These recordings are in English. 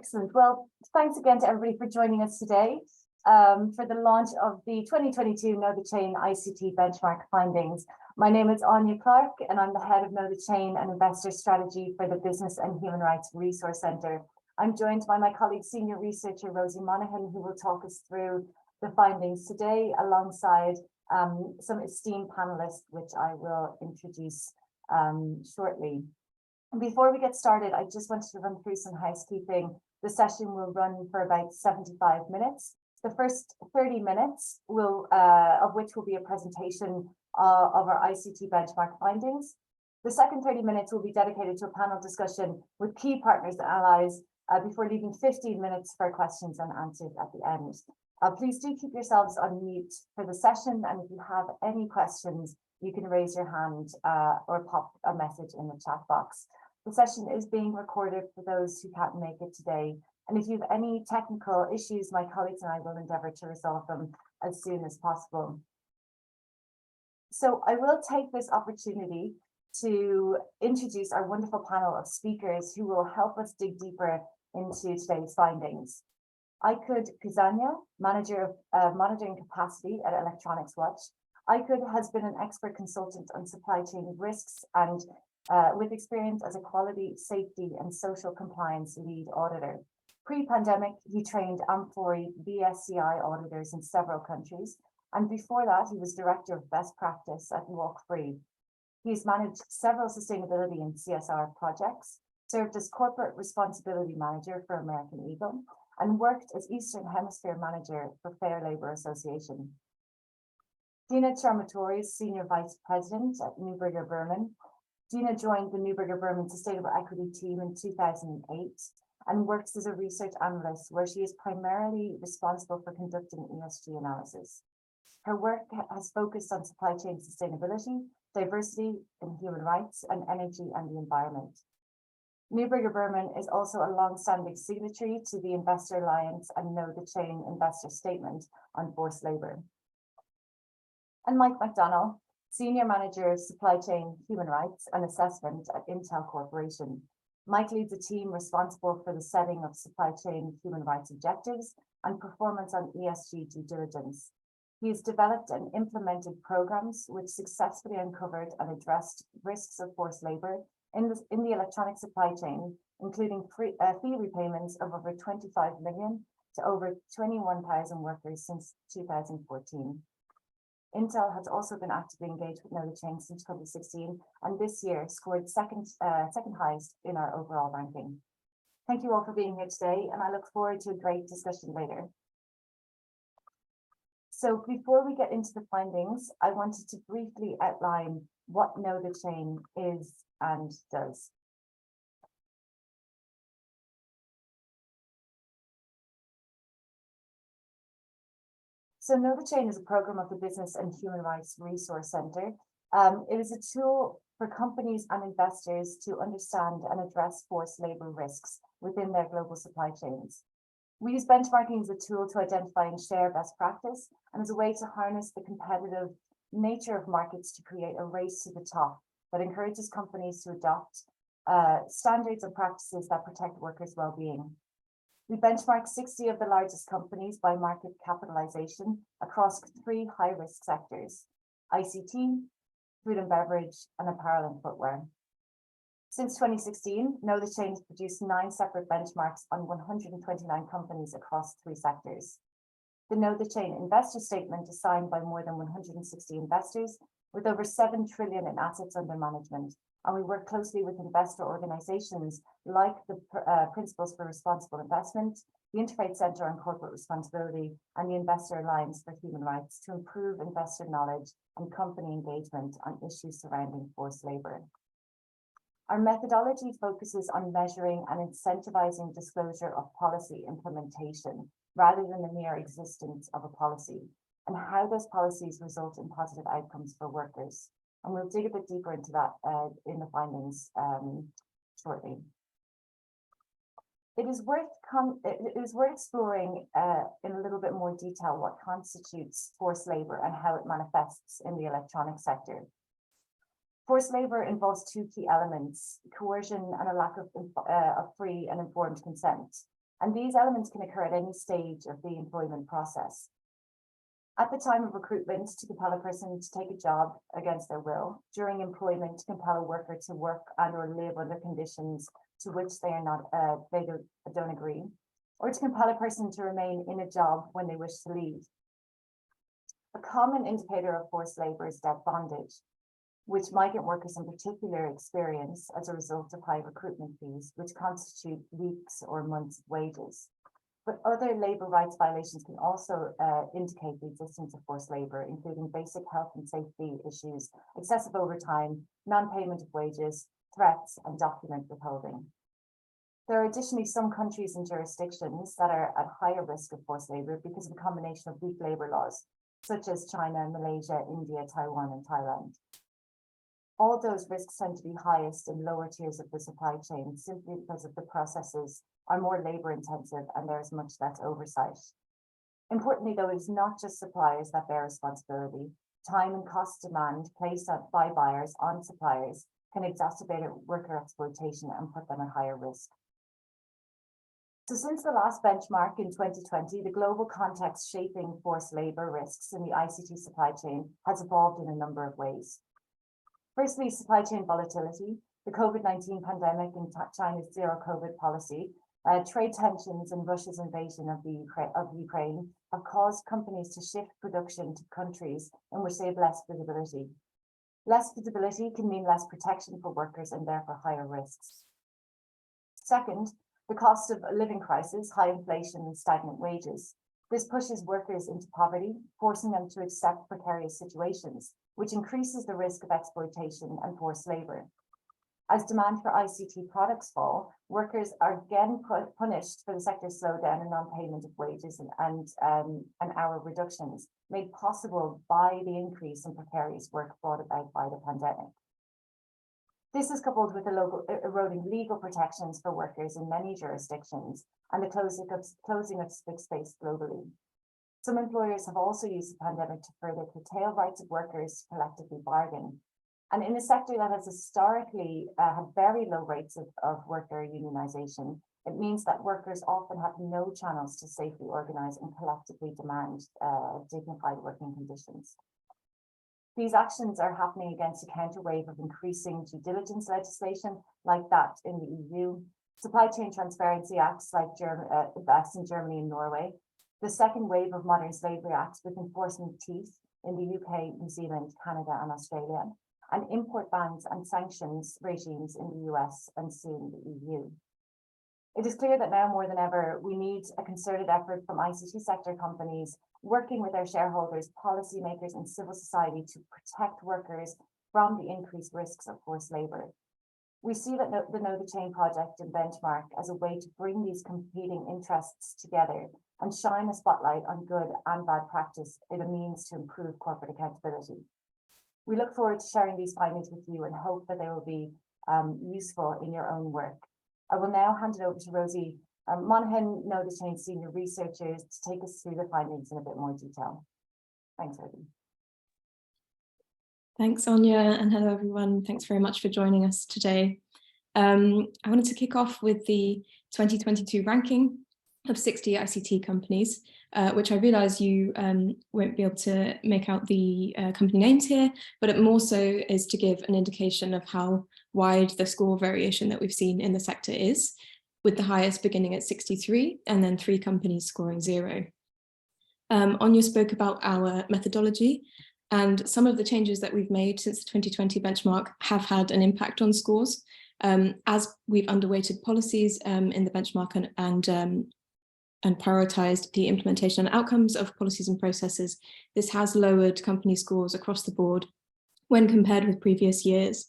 Excellent. Well, thanks again to everybody for joining us today for the launch of the 2022 KnowTheChain ICT benchmark findings. My name is Áine, Clarke, and I'm the head of KnowTheChain and investor strategy for the Business and Human Rights Resource Centre. I'm joined by my colleague, senior researcher Rosie Monaghan, who will talk us through the findings today alongside some esteemed panellists, which I will introduce shortly. Before we get started, I just wanted to run through some housekeeping. The session will run for about 75 minutes. The first 30 minutes of which will be a presentation of our ICT benchmark findings. The second 30 minutes will be dedicated to a panel discussion with key partners and allies before leaving 15 minutes for questions and answers at the end. Please do keep yourselves on mute for the session, and if you have any questions, you can raise your hand or pop a message in the chat box. The session is being recorded for those who can't make it today. And if you have any technical issues, my colleagues and I will endeavour to resolve them as soon as possible. So I will take this opportunity to introduce our wonderful panel of speakers who will help us dig deeper into today's findings. Aykut Kuzanya, Manager of Monitoring Capacity at Electronics Watch. Aykut has been an expert consultant on supply chain risks and with experience as a quality, safety, and social compliance lead auditor. Pre-pandemic, he trained Amfori BSCI auditors in several countries, and before that, he was Director of Best Practice at Walk Free. He's managed several sustainability and CSR projects, served as Corporate Responsibility Manager for American Eagle, and worked as Eastern Hemisphere Manager for Fair Labor Association. Dina Charmatori is Senior Vice President at Neuberger Berman. Dina joined the Neuberger Berman Sustainable Equity team in 2008 and works as a research analyst where she is primarily responsible for conducting ESG analysis. Her work has focused on supply chain sustainability, diversity and human rights, and energy and the environment. Neuberger Berman is also a long-standing signatory to the Investor Alliance and KnowTheChain Investor Statement on Forced Labour. And Mike McDonnell, Senior Manager of Supply Chain Human Rights and Assessment at Intel Corporation. Mike leads a team responsible for the setting of supply chain human rights objectives and performance on ESG due diligence. He has developed and implemented programs which successfully uncovered and addressed risks of forced labour in the electronic supply chain, including fee repayments of over 25 million to over 21,000 workers since 2014. Intel has also been actively engaged with KnowTheChain since 2016, and this year scored second highest in our overall ranking. Thank you all for being here today, and I look forward to a great discussion later. So before we get into the findings, I wanted to briefly outline what KnowTheChain is and does. So KnowTheChain is a program of the Business and Human Rights Resource Centre. It is a tool for companies and investors to understand and address forced labour risks within their global supply chains. We use benchmarking as a tool to identify and share best practice and as a way to harness the competitive nature of markets to create a race to the top that encourages companies to adopt standards and practices that protect workers' well-being. We benchmark 60 of the largest companies by market capitalization across 3 high-risk sectors: ICT, food and beverage, and apparel and footwear. Since 2016, KnowTheChain has produced 9 separate benchmarks on 129 companies across 3 sectors. The KnowTheChain Investor Statement is signed by more than 160 investors with over 7 trillion in assets under management. And we work closely with investor organizations like the Principles for Responsible Investment, the Interfaith Centre on Corporate Responsibility, and the Investor Alliance for Human Rights to improve investor knowledge and company engagement on issues surrounding forced labour. Our methodology focuses on measuring and incentivizing disclosure of policy implementation rather than the mere existence of a policy, and how those policies result in positive outcomes for workers. And we'll dig a bit deeper into that in the findings shortly. It is worth exploring in a little bit more detail what constitutes forced labour and how it manifests in the electronic sector. Forced labour involves 2 key elements: coercion and a lack of free and informed consent. and these elements can occur at any stage of the employment process. At the time of recruitment, to compel a person to take a job against their will, during employment, to compel a worker to work and or live under conditions to which they don't agree, or to compel a person to remain in a job when they wish to leave. A common indicator of forced labour is debt bondage, which migrant workers in particular experience as a result of high recruitment fees, which constitute weeks or months of wages. But other labour rights violations can also indicate the existence of forced labour, including basic health and safety issues, excessive overtime, non-payment of wages, threats, and document withholding. There are additionally some countries and jurisdictions that are at higher risk of forced labour because of a combination of weak labour laws, such as China, Malaysia, India, Taiwan, and Thailand. All those risks tend to be highest in lower tiers of the supply chain simply because of the processes are more labour intensive and there is much less oversight. Importantly, though, it is not just suppliers that bear responsibility. Time and cost demand placed by buyers on suppliers can exacerbate worker exploitation and put them at higher risk. So since the last benchmark in 2020, the global context shaping forced labour risks in the ICT supply chain has evolved in a number of ways. Firstly, supply chain volatility, the COVID-19 pandemic and China's zero COVID policy, trade tensions and Russia's invasion of Ukraine have caused companies to shift production to countries in which they have less visibility. Less visibility can mean less protection for workers and therefore higher risks. Second, the cost of a living crisis, high inflation and stagnant wages. This pushes workers into poverty, forcing them to accept precarious situations, which increases the risk of exploitation and forced labour. As demand for ICT products fall, workers are again punished for the sector's slowdown and non-payment of wages and hour reductions, made possible by the increase in precarious work brought about by the pandemic. This is coupled with the eroding legal protections for workers in many jurisdictions and the closing of civic space globally. Some employers have also used the pandemic to further curtail rights of workers to collectively bargain. And in a sector that has historically had very low rates of worker unionisation, it means that workers often have no channels to safely organise and collectively demand dignified working conditions. These actions are happening against a counterwave of increasing due diligence legislation like that in the EU, supply chain transparency acts like acts in Germany and Norway, the second wave of modern slavery acts with enforcement teeth in the UK, New Zealand, Canada, and Australia, and import bans and sanctions regimes in the US and soon the EU. It is clear that now more than ever, we need a concerted effort from ICT sector companies working with their shareholders, policymakers, and civil society to protect workers from the increased risks of forced labour. We see that the KnowTheChain project and benchmark as a way to bring these competing interests together and shine a spotlight on good and bad practice as a means to improve corporate accountability. We look forward to sharing these findings with you and hope that they will be useful in your own work. I will now hand it over to Rosie Monaghan, KnowTheChain Senior Researcher, to take us through the findings in a bit more detail. Thanks, Rosie. Thanks, Áine, and hello, everyone. Thanks very much for joining us today. I wanted to kick off with the 2022 ranking of 60 ICT companies, which I realise you won't be able to make out the company names here, but it more so is to give an indication of how wide the score variation that we've seen in the sector is, with the highest beginning at 63 and then 3 companies scoring 0. Áine spoke about our methodology, and some of the changes that we've made since the 2020 benchmark have had an impact on scores, as we've underweighted policies in the benchmark and prioritised the implementation and outcomes of policies and processes. This has lowered company scores across the board when compared with previous years.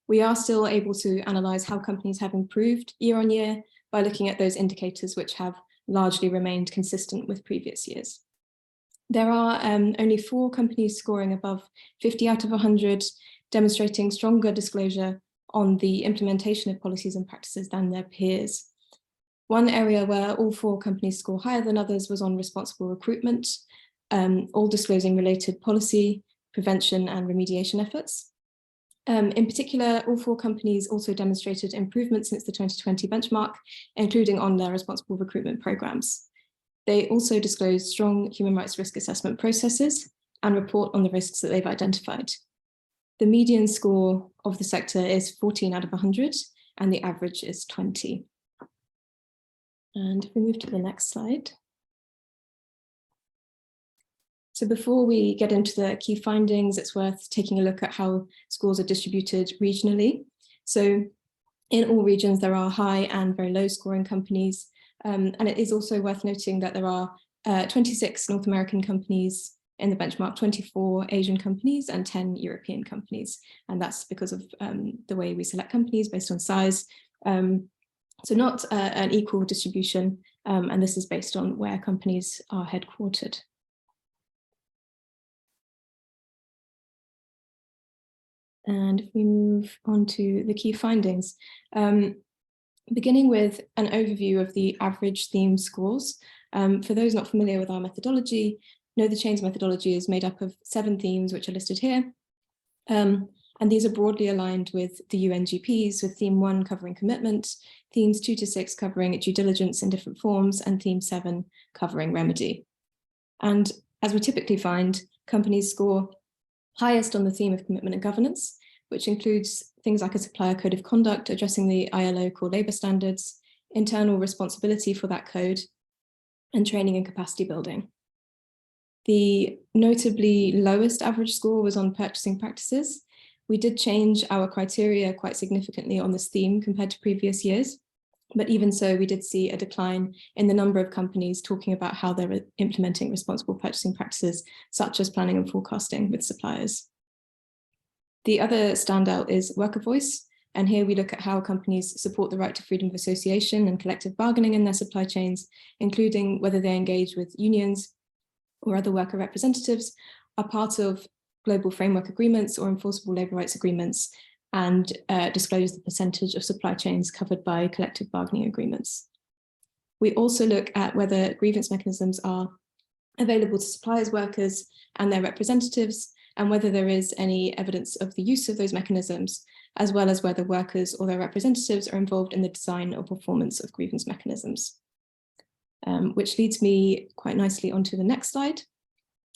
We are still able to analyse how companies have improved year on year by looking at those indicators which have largely remained consistent with previous years. There are only 4 companies scoring above 50 out of 100, demonstrating stronger disclosure on the implementation of policies and practices than their peers. One area where all 4 companies score higher than others was on responsible recruitment, all disclosing related policy, prevention and remediation efforts. In particular, all 4 companies also demonstrated improvement since the 2020 benchmark, including on their responsible recruitment programs. They also disclose strong human rights risk assessment processes and report on the risks that they've identified. The median score of the sector is 14 out of 100, and the average is 20. And if we move to the next slide. So before we get into the key findings, it's worth taking a look at how scores are distributed regionally. So in all regions, there are high and very low scoring companies. And it is also worth noting that there are 26 North American companies in the benchmark, 24 Asian companies and 10 European companies. And that's because of the way we select companies based on size. So not an equal distribution, and this is based on where companies are headquartered. And if we move on to the key findings, beginning with an overview of the average theme scores. For those not familiar with our methodology, KnowTheChain's methodology is made up of 7 themes, which are listed here. And these are broadly aligned with the UNGPs, with theme 1 covering commitment, themes 2 to 6 covering due diligence in different forms, and theme 7 covering remedy. And as we typically find, companies score highest on the theme of commitment and governance, which includes things like a supplier code of conduct addressing the ILO core labour standards, internal responsibility for that code, and training and capacity building. The notably lowest average score was on purchasing practices. We did change our criteria quite significantly on this theme compared to previous years, but even so, we did see a decline in the number of companies talking about how they're implementing responsible purchasing practices, such as planning and forecasting with suppliers. The other standout is worker voice, and here we look at how companies support the right to freedom of association and collective bargaining in their supply chains, including whether they engage with unions or other worker representatives, are part of global framework agreements or enforceable labour rights agreements, and disclose the percentage of supply chains covered by collective bargaining agreements. We also look at whether grievance mechanisms are available to suppliers, workers, and their representatives, and whether there is any evidence of the use of those mechanisms, as well as whether workers or their representatives are involved in the design or performance of grievance mechanisms. Which leads me quite nicely onto the next slide,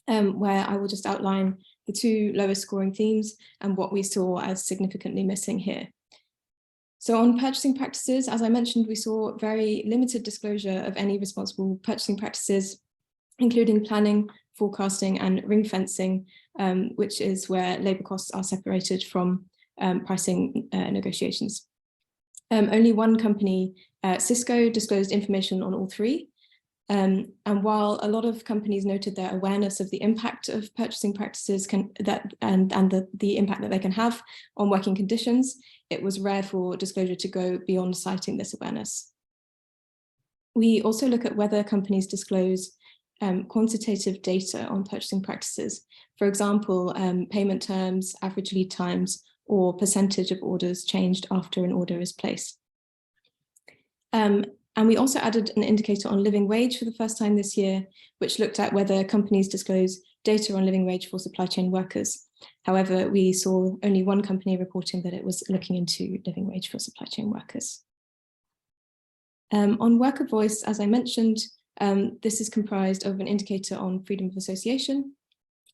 where I will just outline the 2 lowest scoring themes and what we saw as significantly missing here. So on purchasing practices, as I mentioned, we saw very limited disclosure of any responsible purchasing practices, including planning, forecasting, and ring fencing, which is where labour costs are separated from pricing negotiations. Only one company, Cisco, disclosed information on all 3. And while a lot of companies noted their awareness of the impact of purchasing practices and the impact that they can have on working conditions, it was rare for disclosure to go beyond citing this awareness. We also look at whether companies disclose quantitative data on purchasing practices, for example, payment terms, average lead times, or percentage of orders changed after an order is placed. And we also added an indicator on living wage for the first time this year, which looked at whether companies disclose data on living wage for supply chain workers. However, we saw only one company reporting that it was looking into living wage for supply chain workers. On worker voice, as I mentioned, this is comprised of an indicator on freedom of association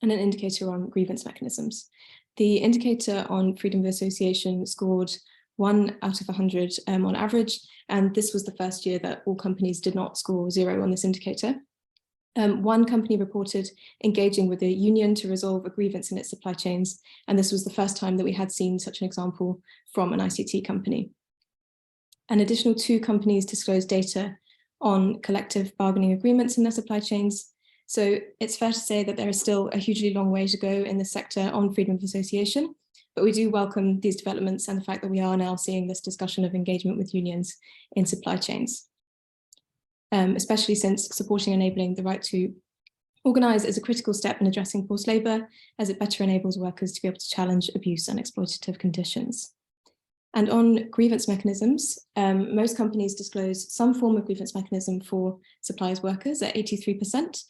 and an indicator on grievance mechanisms. The indicator on freedom of association scored 1 out of 100 on average, and this was the first year that all companies did not score 0 on this indicator. One company reported engaging with a union to resolve a grievance in its supply chains, and this was the first time that we had seen such an example from an ICT company. An additional 2 companies disclosed data on collective bargaining agreements in their supply chains. So it's fair to say that there is still a hugely long way to go in the sector on freedom of association, but we do welcome these developments and the fact that we are now seeing this discussion of engagement with unions in supply chains, especially since supporting and enabling the right to organise is a critical step in addressing forced labour, as it better enables workers to be able to challenge abuse and exploitative conditions. And on grievance mechanisms, most companies disclose some form of grievance mechanism for suppliers workers at 83%,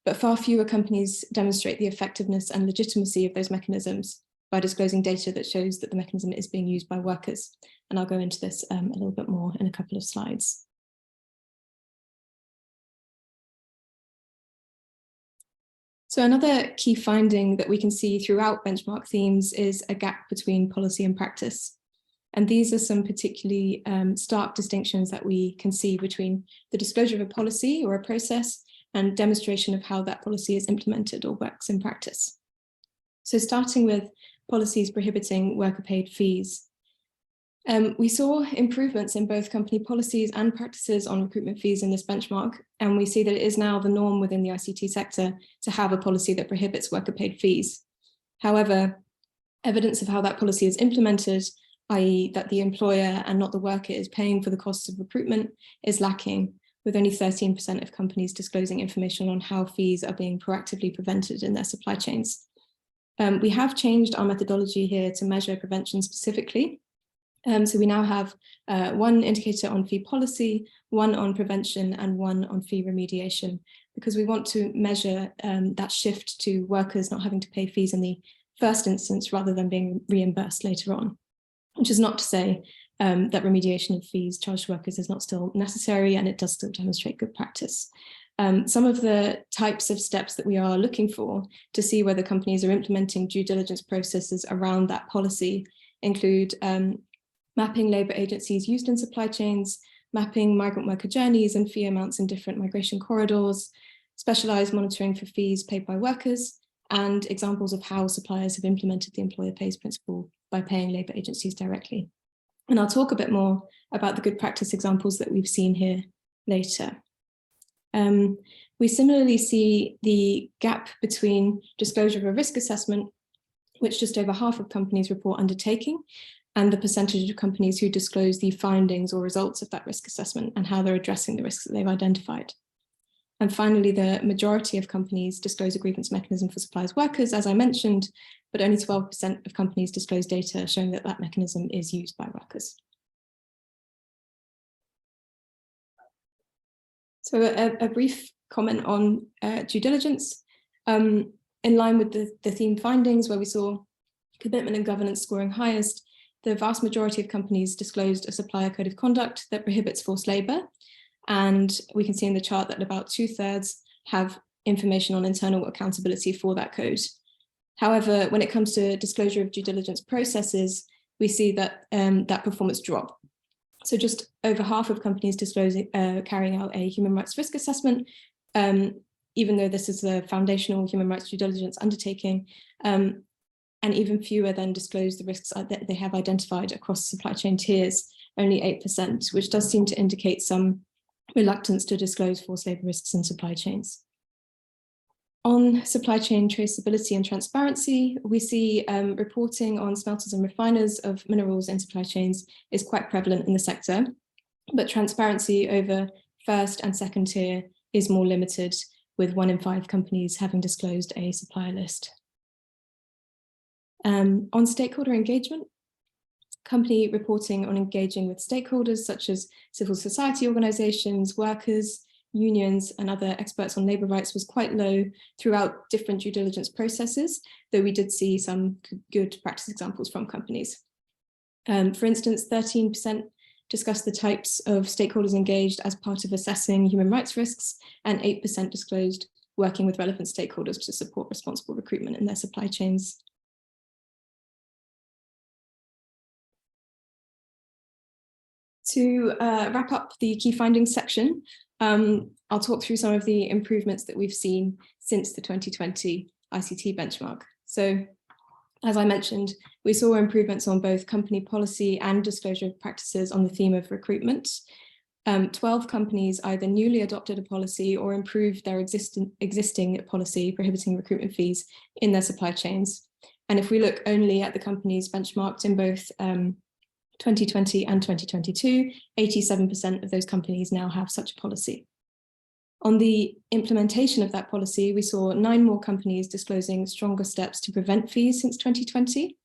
but far fewer companies demonstrate the effectiveness and legitimacy of those mechanisms, by disclosing data that shows that the mechanism is being used by workers. And I'll go into this a little bit more in a couple of slides. So another key finding that we can see throughout benchmark themes is a gap between policy and practice. And these are some particularly stark distinctions that we can see between the disclosure of a policy or a process and demonstration of how that policy is implemented or works in practice. So starting with policies prohibiting worker-paid fees. We saw improvements in both company policies and practices on recruitment fees in this benchmark, and we see that it is now the norm within the ICT sector to have a policy that prohibits worker-paid fees. However, evidence of how that policy is implemented, i.e. that the employer and not the worker is paying for the costs of recruitment, is lacking, with only 13% of companies disclosing information on how fees are being proactively prevented in their supply chains. We have changed our methodology here to measure prevention specifically. So we now have one indicator on fee policy, one on prevention, and one on fee remediation, because we want to measure that shift to workers not having to pay fees in the first instance rather than being reimbursed later on, which is not to say that remediation of fees charged to workers is not still necessary, and it does still demonstrate good practice. Some of the types of steps that we are looking for to see whether companies are implementing due diligence processes around that policy include mapping labour agencies used in supply chains, mapping migrant worker journeys and fee amounts in different migration corridors, specialised monitoring for fees paid by workers, and examples of how suppliers have implemented the employer pays principle by paying labour agencies directly. And I'll talk a bit more about the good practice examples that we've seen here later. We similarly see the gap between disclosure of a risk assessment, which just over half of companies report undertaking, and the percentage of companies who disclose the findings or results of that risk assessment and how they're addressing the risks that they've identified. And finally, the majority of companies disclose a grievance mechanism for suppliers workers, as I mentioned, but only 12% of companies disclose data showing that that mechanism is used by workers. So a brief comment on due diligence. In line with the theme findings, where we saw commitment and governance scoring highest, the vast majority of companies disclosed a supplier code of conduct that prohibits forced labour. And we can see in the chart that about 2/3 have information on internal accountability for that code. However, when it comes to disclosure of due diligence processes, we see that that performance drop. So just over half of companies disclosing carrying out a human rights risk assessment, even though this is a foundational human rights due diligence undertaking, and even fewer then disclose the risks that they have identified across supply chain tiers, only 8%, which does seem to indicate some reluctance to disclose forced labour risks in supply chains. On supply chain traceability and transparency, we see reporting on smelters and refiners of minerals in supply chains is quite prevalent in the sector, but transparency over first and second tier is more limited, with 1 in 5 companies having disclosed a supplier list. On stakeholder engagement, company reporting on engaging with stakeholders such as civil society organisations, workers, unions and other experts on labour rights was quite low throughout different due diligence processes, though we did see some good practice examples from companies. For instance, 13% discussed the types of stakeholders engaged as part of assessing human rights risks, and 8% disclosed working with relevant stakeholders to support responsible recruitment in their supply chains. To wrap up the key findings section, I'll talk through some of the improvements that we've seen since the 2020 ICT benchmark. So, as I mentioned, we saw improvements on both company policy and disclosure of practices on the theme of recruitment. 12 companies either newly adopted a policy or improved their existing policy prohibiting recruitment fees in their supply chains. And if we look only at the companies benchmarked in both 2020 and 2022, 87% of those companies now have such a policy. On the implementation of that policy, we saw 9 more companies disclosing stronger steps to prevent fees since 2020.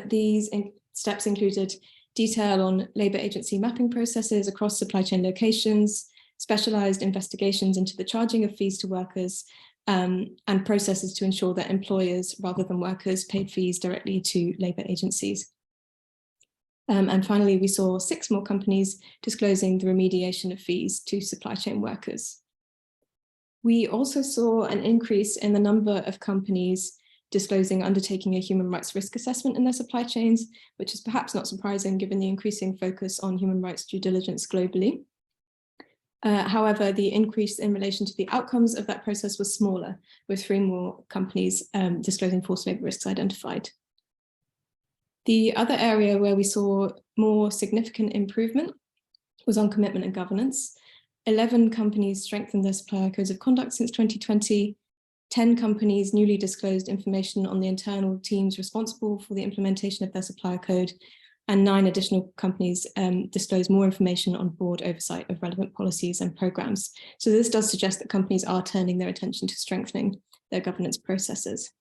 These steps included detail on labour agency mapping processes across supply chain locations, specialised investigations into the charging of fees to workers, and processes to ensure that employers rather than workers paid fees directly to labour agencies. And finally, we saw 6 more companies disclosing the remediation of fees to supply chain workers. We also saw an increase in the number of companies disclosing undertaking a human rights risk assessment in their supply chains, which is perhaps not surprising given the increasing focus on human rights due diligence globally. However, the increase in relation to the outcomes of that process was smaller, with 3 more companies disclosing forced labour risks identified. The other area where we saw more significant improvement was on commitment and governance. 11 companies strengthened their supplier codes of conduct since 2020. 10 companies newly disclosed information on the internal teams responsible for the implementation of their supplier code, and 9 additional companies disclosed more information on board oversight of relevant policies and programs. So this does suggest that companies are turning their attention to strengthening their governance processes.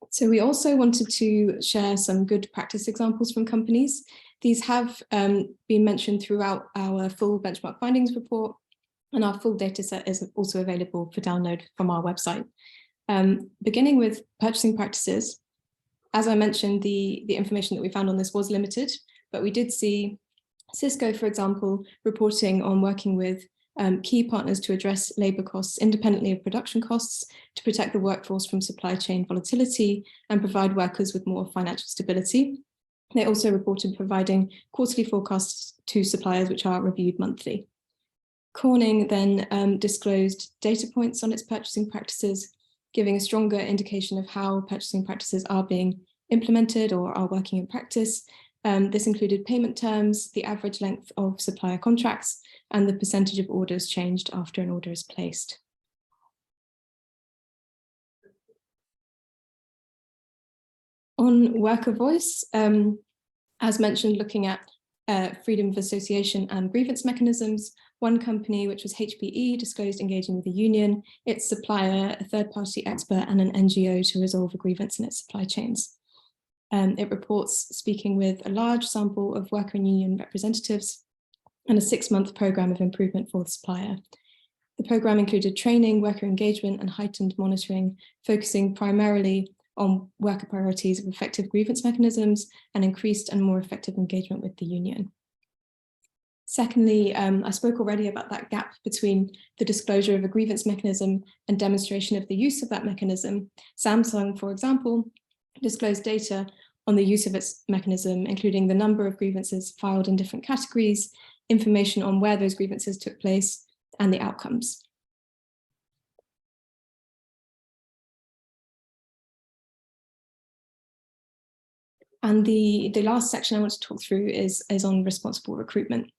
So we also wanted to share some good practice examples from companies. These have been mentioned throughout our full benchmark findings report, and our full data set is also available for download from our website. Beginning with purchasing practices, as I mentioned, the information that we found on this was limited, but we did see Cisco, for example, reporting on working with key partners to address labour costs independently of production costs, to protect the workforce from supply chain volatility and provide workers with more financial stability. They also reported providing quarterly forecasts to suppliers which are reviewed monthly. Corning then disclosed data points on its purchasing practices, giving a stronger indication of how purchasing practices are being implemented or are working in practice. This included payment terms, the average length of supplier contracts, and the percentage of orders changed after an order is placed. On worker voice, as mentioned, looking at freedom of association and grievance mechanisms, one company, which was HPE, disclosed engaging with a union, its supplier, a third-party expert, and an NGO to resolve a grievance in its supply chains. It reports speaking with a large sample of worker and union representatives and a 6-month programme of improvement for the supplier. The programme included training, worker engagement, and heightened monitoring, focusing primarily on worker priorities of effective grievance mechanisms and increased and more effective engagement with the union. Secondly, I spoke already about that gap between the disclosure of a grievance mechanism and demonstration of the use of that mechanism. Samsung, for example, disclosed data on the use of its mechanism, including the number of grievances filed in different categories, information on where those grievances took place, and the outcomes. And the last section I want to talk through is on responsible recruitment.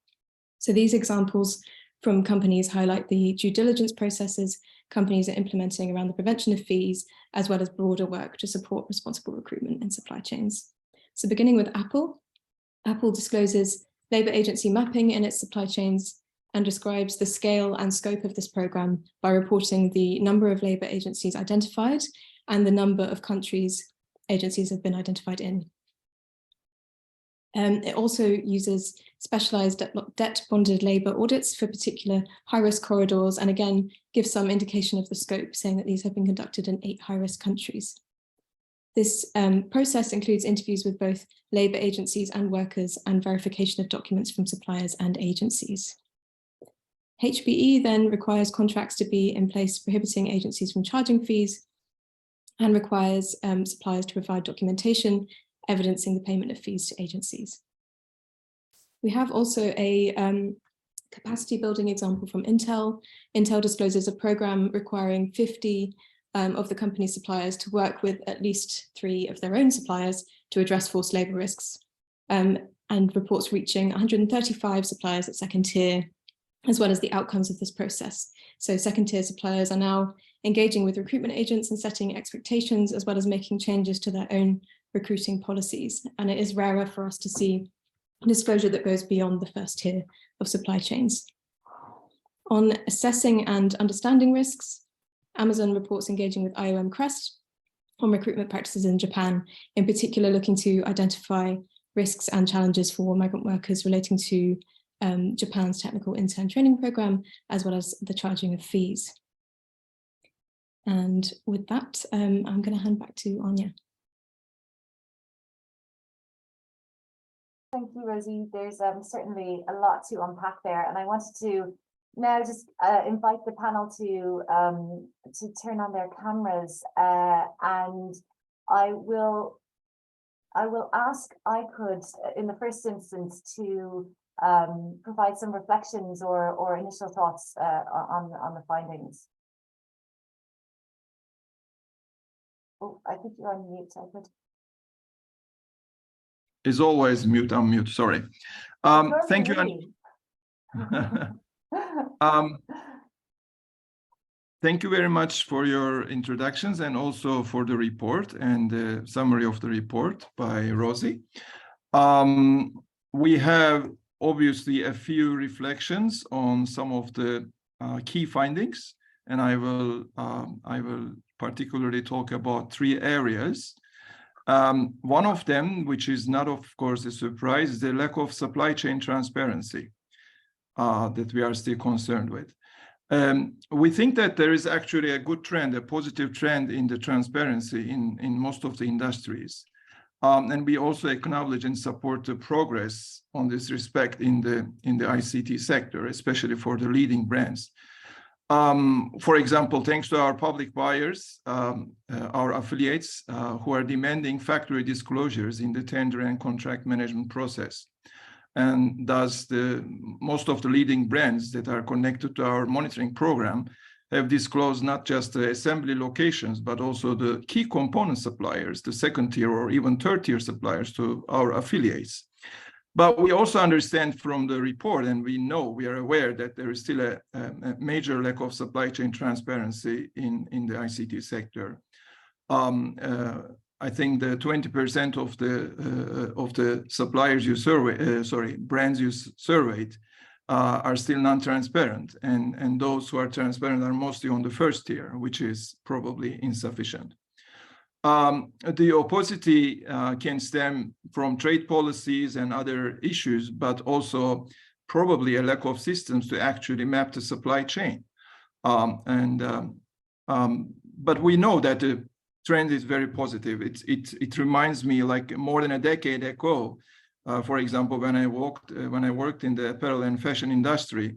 So these examples from companies highlight the due diligence processes companies are implementing around the prevention of fees, as well as broader work to support responsible recruitment in supply chains. So beginning with Apple, Apple discloses labour agency mapping in its supply chains and describes the scale and scope of this programme by reporting the number of labour agencies identified and the number of countries agencies have been identified in. It also uses specialised debt-bonded labour audits for particular high-risk corridors, and again gives some indication of the scope, saying that these have been conducted in 8 high-risk countries. This process includes interviews with both labour agencies and workers and verification of documents from suppliers and agencies. HPE then requires contracts to be in place prohibiting agencies from charging fees and requires suppliers to provide documentation evidencing the payment of fees to agencies. We have also a capacity building example from Intel. Intel discloses a program requiring 50 of the company's suppliers to work with at least 3 of their own suppliers to address forced labour risks, and reports reaching 135 suppliers at second tier, as well as the outcomes of this process. So second tier suppliers are now engaging with recruitment agents and setting expectations, as well as making changes to their own recruiting policies. And it is rarer for us to see disclosure that goes beyond the first tier of supply chains. On assessing and understanding risks, Amazon reports engaging with IOM Crest on recruitment practices in Japan, in particular looking to identify risks and challenges for migrant workers relating to Japan's technical intern training program, as well as the charging of fees. And with that, I'm going to hand back to Áine. Thank you, Rosie. There's certainly a lot to unpack there, and I wanted to now just invite the panel to turn on their cameras, and I will ask Áine, in the first instance, to provide some reflections or initial thoughts on the findings. Oh, I think you're on mute, Áine. Is always mute, unmute, sorry. Thank you. Thank you very much for your introductions and also for the report and the summary of the report by Rosie. We have obviously a few reflections on some of the key findings, and I will particularly talk about 3 areas. One of them, which is not, of course, a surprise, is the lack of supply chain transparency that we are still concerned with. We think that there is actually a good trend, a positive trend in the transparency in most of the industries. And we also acknowledge and support the progress on this respect in the ICT sector, especially for the leading brands. For example, thanks to our public buyers, our affiliates who are demanding factory disclosures in the tender and contract management process. And thus, most of the leading brands that are connected to our monitoring program have disclosed not just the assembly locations, but also the key component suppliers, the second-tier or even third-tier suppliers to our affiliates. But we also understand from the report, and we are aware that there is still a major lack of supply chain transparency in the ICT sector. I think the 20% of the suppliers you survey, brands you surveyed, are still non-transparent, and those who are transparent are mostly on the first tier, which is probably insufficient. The opacity can stem from trade policies and other issues, but also probably a lack of systems to actually map the supply chain. But we know that the trend is very positive. It reminds me, like more than a decade ago, for example, when I worked in the apparel and fashion industry,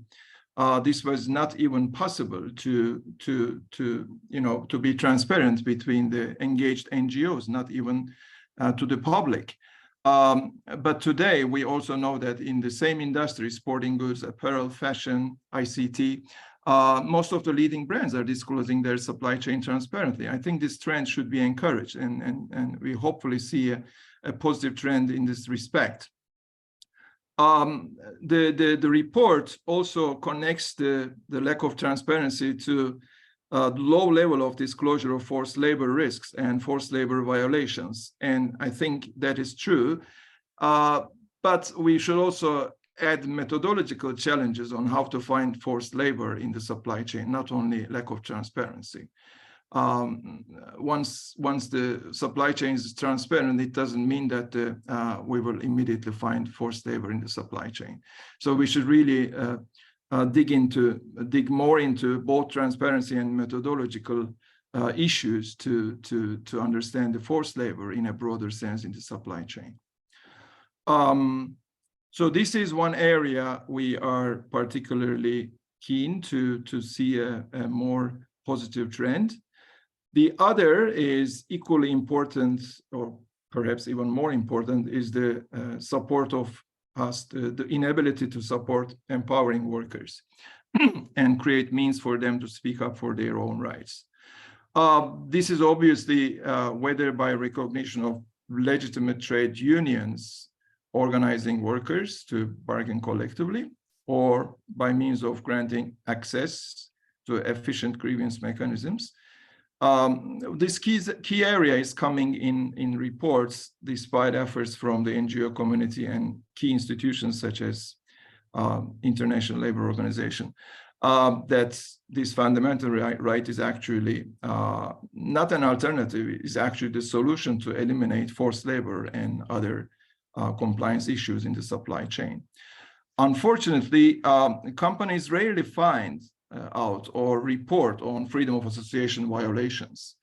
this was not even possible to be transparent between the engaged NGOs, not even to the public. But today we also know that in the same industry, sporting goods, apparel, fashion, ICT, most of the leading brands are disclosing their supply chain transparently. I think this trend should be encouraged, and we hopefully see a positive trend in this respect. The report also connects the lack of transparency to the low level of disclosure of forced labor risks and forced labor violations. And I think that is true, but we should also add methodological challenges on how to find forced labor in the supply chain, not only lack of transparency. Once the supply chain is transparent, it doesn't mean that we will immediately find forced labor in the supply chain. So we should really dig more into both transparency and methodological issues to understand the forced labor in a broader sense in the supply chain. So this is one area we are particularly keen to see a more positive trend. The other is equally important, or perhaps even more important, is the support of us, the inability to support empowering workers and create means for them to speak up for their own rights. This is obviously whether by recognition of legitimate trade unions organizing workers to bargain collectively, or by means of granting access to efficient grievance mechanisms. This key area is coming in reports despite efforts from the NGO community and key institutions such as International Labour Organization, that this fundamental right is actually not an alternative, is actually the solution to eliminate forced labor and other compliance issues in the supply chain. Unfortunately, companies rarely find out or report on freedom of association violations.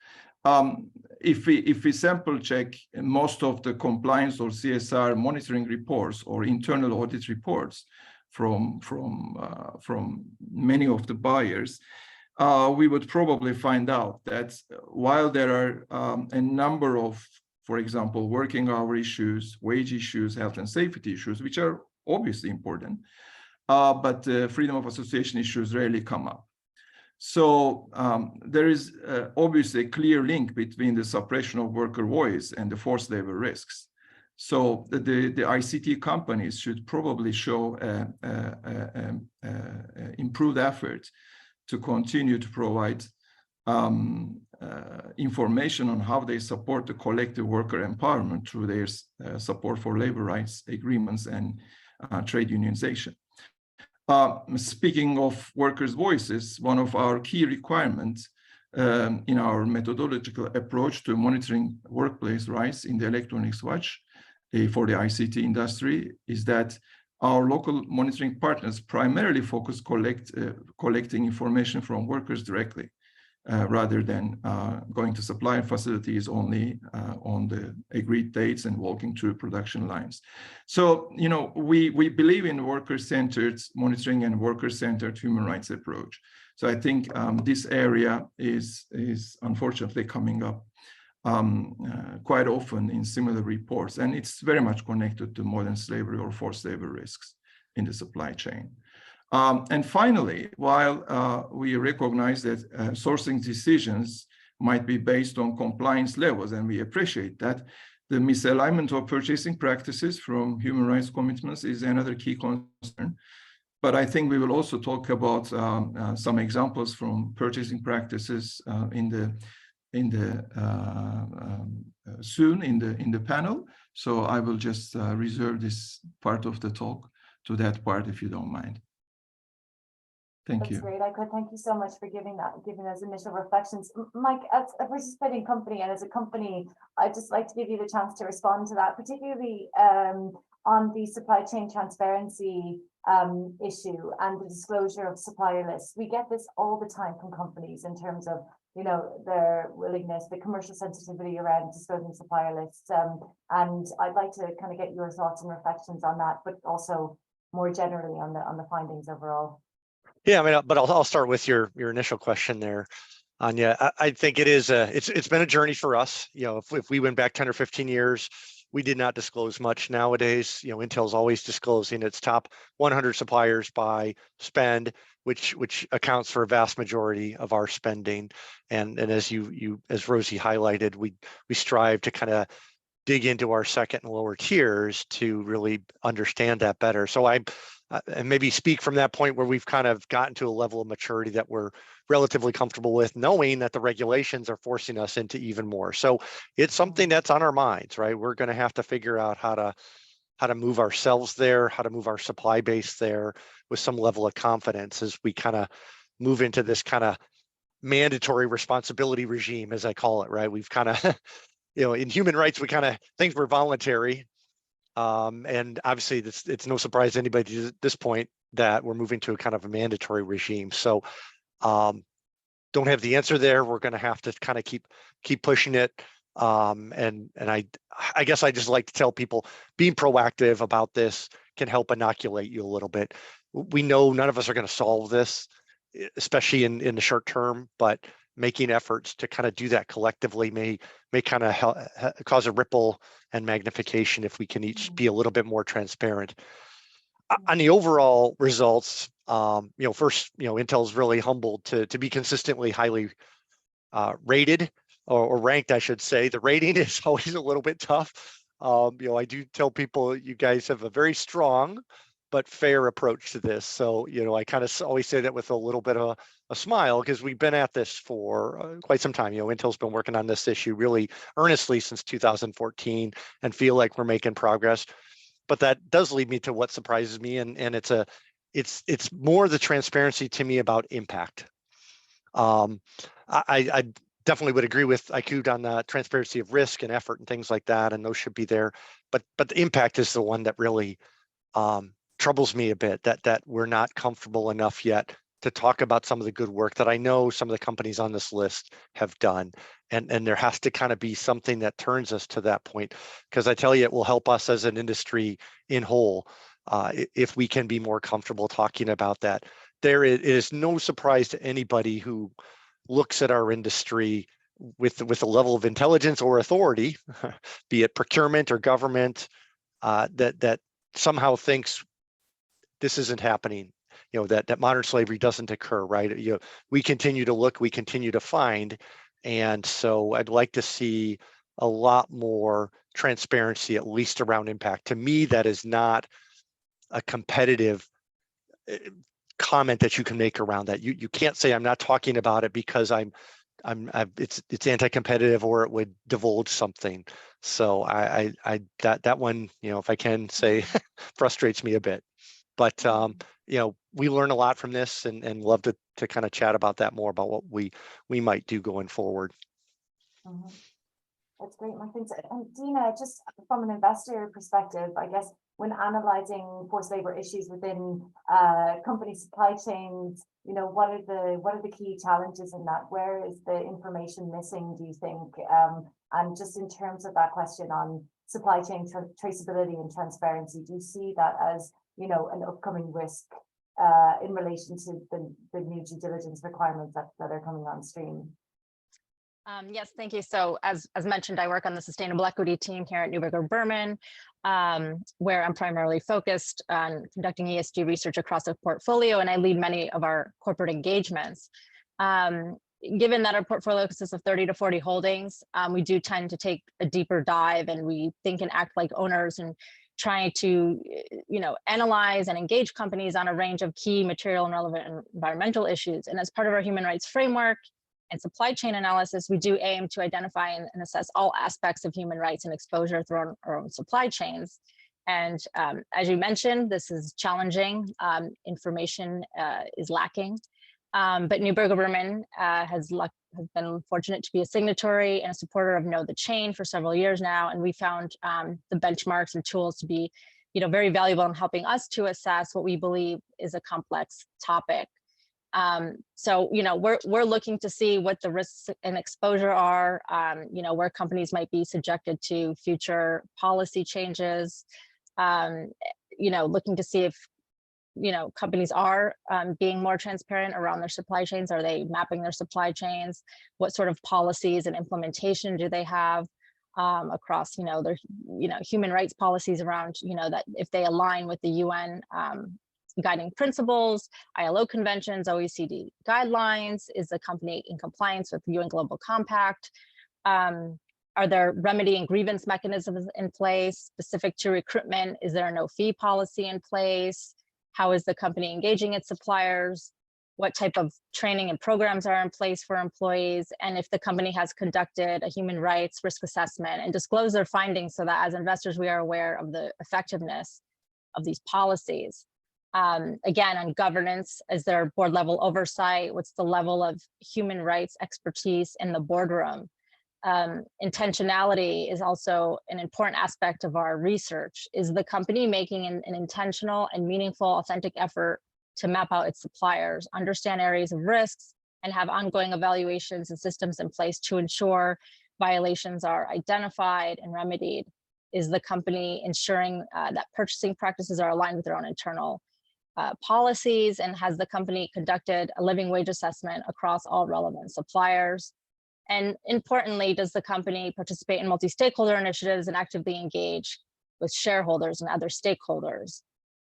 If we sample check most of the compliance or CSR monitoring reports or internal audit reports from many of the buyers, we would probably find out that while there are a number of, for example, working hour issues, wage issues, health and safety issues, which are obviously important, but freedom of association issues rarely come up. So there is obviously a clear link between the suppression of worker voice and the forced labor risks. So the ICT companies should probably show improved effort to continue to provide information on how they support the collective worker empowerment through their support for labor rights agreements and trade unionization. Speaking of workers' voices, one of our key requirements in our methodological approach to monitoring workplace rights in the electronics watch for the ICT industry is that our local monitoring partners primarily focus collecting information from workers directly, rather than going to supplier facilities only on the agreed dates and walking through production lines. So, you know, we believe in worker-centered monitoring and worker-centered human rights approach. So I think this area is unfortunately coming up quite often in similar reports, and it's very much connected to modern slavery or forced labor risks in the supply chain. And finally, while we recognize that sourcing decisions might be based on compliance levels, and we appreciate that, the misalignment of purchasing practices from human rights commitments is another key concern. But I think we will also talk about some examples from purchasing practices soon in the panel. So I will just reserve this part of the talk to that part, if you don't mind. Thank you. That's great. I could thank you so much for giving those initial reflections. Mike, as a participating company and as a company, I'd just like to give you the chance to respond to that, particularly on the supply chain transparency issue and the disclosure of supplier lists. We get this all the time from companies in terms of, you know, their willingness, the commercial sensitivity around disclosing supplier lists. And I'd like to kind of get your thoughts and reflections on that, but also more generally on the findings overall. Yeah, I mean, but I'll start with your initial question there, Áine. I think it is it's been a journey for us. You know, if we went back 10 or 15 years, we did not disclose much. Nowadays, you know, Intel's always disclosing its top 100 suppliers by spend, which accounts for a vast majority of our spending. And as as Rosie highlighted, we strive to kind of dig into our second and lower tiers to really understand that better. So and maybe speak from that point where we've kind of gotten to a level of maturity that we're relatively comfortable with, knowing that the regulations are forcing us into even more. So it's something that's on our minds, right? We're going to have to figure out how to move ourselves there, how to move our supply base there with some level of confidence as we kind of move into this kind of mandatory responsibility regime, as I call it, right? We've kind of, you know, in human rights, things were voluntary. And obviously it's no surprise to anybody at this point that we're moving to a kind of a mandatory regime. So don't have the answer there. We're going to have to kind of keep pushing it. And I guess I just like to tell people, being proactive about this can help inoculate you a little bit. We know none of us are going to solve this, especially in the short term, but making efforts to kind of do that collectively may kind of cause a ripple and magnification if we can each be a little bit more transparent. On the overall results, you know, first, you know, Intel's really humbled to be consistently highly rated or ranked, I should say. The rating is always a little bit tough. You know, I do tell people you guys have a very strong but fair approach to this. So, you know, I kind of always say that with a little bit of a smile, because we've been at this for quite some time. You know, Intel's been working on this issue really earnestly since 2014 and feel like we're making progress. But that does lead me to what surprises me, and it's more the transparency to me about impact. I definitely would agree with IQ on the transparency of risk and effort and things like that, and those should be there. But the impact is the one that really troubles me a bit, that we're not comfortable enough yet to talk about some of the good work that I know some of the companies on this list have done. And there has to kind of be something that turns us to that point, because I tell you, it will help us as an industry in whole if we can be more comfortable talking about that. It is no surprise to anybody who looks at our industry with a level of intelligence or authority, be it procurement or government, that somehow thinks this isn't happening, that modern slavery doesn't occur, right? We continue to look, we continue to find. And so I'd like to see a lot more transparency, at least around impact. To me, that is not a competitive comment that you can make around that. You can't say I'm not talking about it because it's anti-competitive or it would divulge something. So that one, if I can say, frustrates me a bit. But we learn a lot from this, and love to kind of chat about that more, about what we might do going forward. Mm-hmm. That's great, Mark. Thanks. And Dina, just from an investor perspective, I guess when analyzing forced labor issues within company supply chains, what are the key challenges in that? Where is the information missing, do you think? And just in terms of that question on supply chain traceability and transparency, do you see that as an upcoming risk in relation to the new due diligence requirements that are coming on stream? Yes, thank you. So as mentioned, I work on the sustainable equity team here at Neuberger Berman, where I'm primarily focused on conducting ESG research across the portfolio, and I lead many of our corporate engagements. Given that our portfolio consists of 30 to 40 holdings, we do tend to take a deeper dive, and we think and act like owners, and trying to analyze and engage companies on a range of key material and relevant environmental issues. And as part of our human rights framework and supply chain analysis, we do aim to identify and assess all aspects of human rights and exposure through our own supply chains. And as you mentioned, this is challenging. Information is lacking. But Neuberger Berman has been fortunate to be a signatory and a supporter of KnowTheChain for several years now, and we found the benchmarks and tools to be, very valuable in helping us to assess what we believe is a complex topic. So, we're looking to see what the risks and exposure are, where companies might be subjected to future policy changes, looking to see if companies are being more transparent around their supply chains. Are they mapping their supply chains? What sort of policies and implementation do they have across, their, human rights policies around, that if they align with the UN guiding principles, ILO conventions, OECD guidelines? Is the company in compliance with the UN Global Compact? Are there remedy and grievance mechanisms in place specific to recruitment? Is there a no-fee policy in place? How is the company engaging its suppliers? What type of training and programs are in place for employees? And if the company has conducted a human rights risk assessment and disclosed their findings, so that as investors, we are aware of the effectiveness of these policies. Again, on governance, is there board level oversight? What's the level of human rights expertise in the boardroom? Intentionality is also an important aspect of our research. Is the company making an intentional and meaningful, authentic effort to map out its suppliers, understand areas of risks, and have ongoing evaluations and systems in place to ensure violations are identified and remedied? Is the company ensuring that purchasing practices are aligned with their own internal policies? And has the company conducted a living wage assessment across all relevant suppliers? And importantly, does the company participate in multi-stakeholder initiatives and actively engage with shareholders and other stakeholders?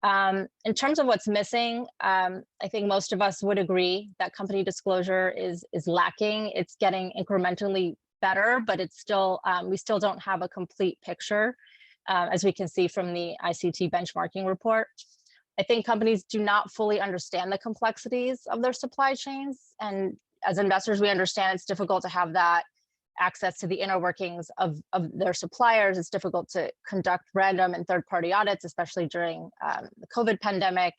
In terms of what's missing, I think most of us would agree that company disclosure is lacking. It's getting incrementally better, but it's still, we still don't have a complete picture, as we can see from the ICT benchmarking report. I think companies do not fully understand the complexities of their supply chains, and as investors, we understand it's difficult to have that access to the inner workings of their suppliers. It's difficult to conduct random and third-party audits, especially during the COVID pandemic.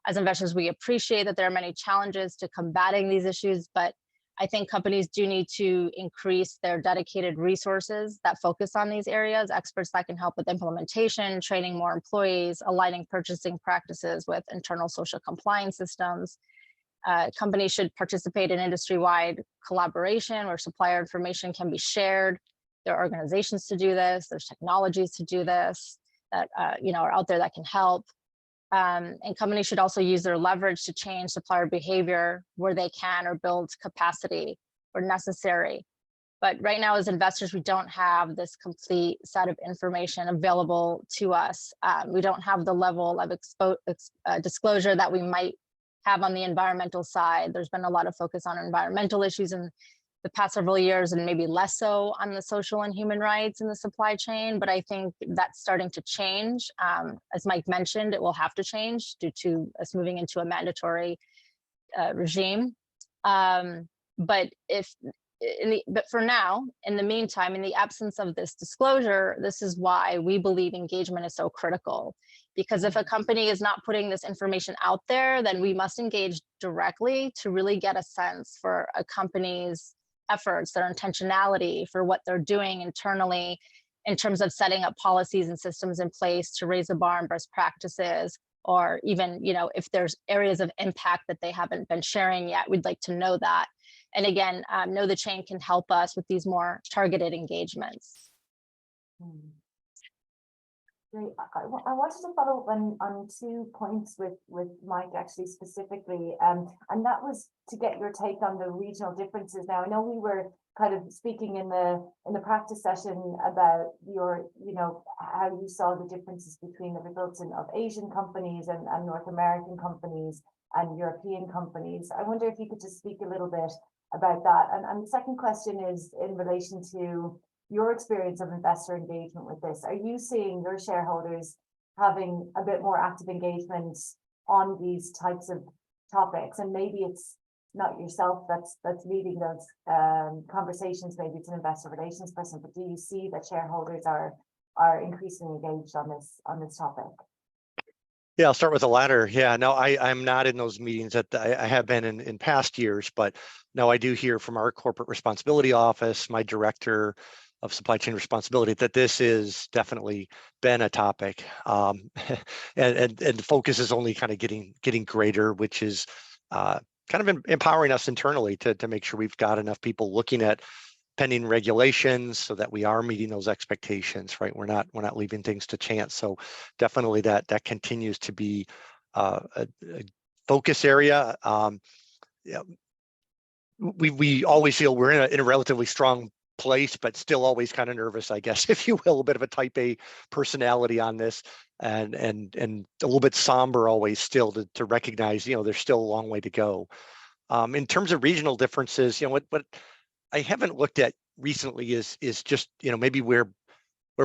As investors, we appreciate that there are many challenges to combating these issues, but I think companies do need to increase their dedicated resources that focus on these areas, experts that can help with implementation, training more employees, aligning purchasing practices with internal social compliance systems. Companies should participate in industry-wide collaboration where supplier information can be shared. There are organizations to do this. There's technologies to do this that are out there that can help. And companies should also use their leverage to change supplier behavior where they can or build capacity where necessary. But right now, as investors, we don't have this complete set of information available to us. We don't have the level of disclosure that we might have on the environmental side. There's been a lot of focus on environmental issues in the past several years, and maybe less so on the social and human rights in the supply chain. But I think that's starting to change. As Mike mentioned, it will have to change due to us moving into a mandatory regime. But for now, in the meantime, in the absence of this disclosure, this is why we believe engagement is so critical. Because if a company is not putting this information out there, then we must engage directly to really get a sense for a company's efforts, their intentionality for what they're doing internally in terms of setting up policies and systems in place to raise the bar on best practices, or even, if there's areas of impact that they haven't been sharing yet, we'd like to know that. And again, KnowTheChain can help us with these more targeted engagements. Great. I wanted to follow up on 2 points with Mike actually specifically, and that was to get your take on the regional differences. Now, I know we were kind of speaking in the practice session about your, how you saw the differences between the results of Asian companies and North American companies and European companies. I wonder if you could just speak a little bit about that. And the second question is in relation to your experience of investor engagement with this. Are you seeing your shareholders having a bit more active engagement on these types of topics? And maybe it's not yourself that's leading those conversations, maybe it's an investor relations person, but do you see that shareholders are increasingly engaged on this topic? Yeah, I'll start with the latter. Yeah, no, I'm not in those meetings that I have been in past years, but no, I do hear from our corporate responsibility office, my director of supply chain responsibility, that this is definitely been a topic, and the focus is only kind of getting greater, which is kind of empowering us internally to make sure we've got enough people looking at pending regulations so that we are meeting those expectations, right? We're not leaving things to chance. So definitely that continues to be a focus area. Yeah, we always feel we're in a relatively strong place, but still always kind of nervous, I guess, if you will, a bit of a type A personality on this, and a little bit somber always still to recognize, there's still a long way to go. In terms of regional differences, what I haven't looked at recently is just, maybe where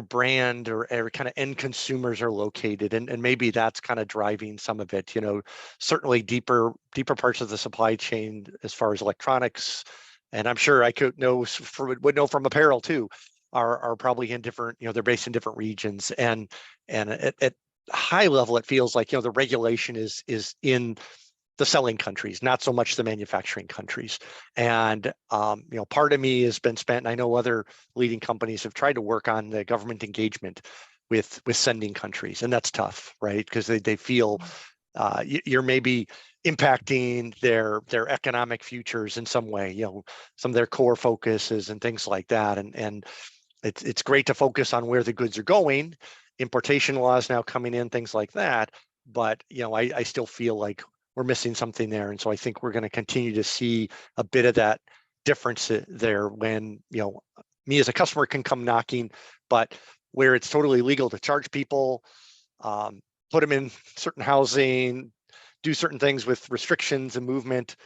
brand or kind of end consumers are located, and maybe that's kind of driving some of it. Certainly deeper parts of the supply chain as far as electronics, and I'm sure I would know from apparel too, are probably in different, they're based in different regions, and at high level it feels like the regulation is in the selling countries, not so much the manufacturing countries. And part of me has been spent, and I know other leading companies have tried to work on the government engagement with sending countries, and that's tough, right? Because they feel you're maybe impacting their economic futures in some way, some of their core focuses and things like that. And it's great to focus on where the goods are going, importation laws now coming in, things like that. But I still feel like we're missing something there. And so I think we're going to continue to see a bit of that difference there when, me as a customer can come knocking, but where it's totally legal to charge people, put them in certain housing, do certain things with restrictions and movement,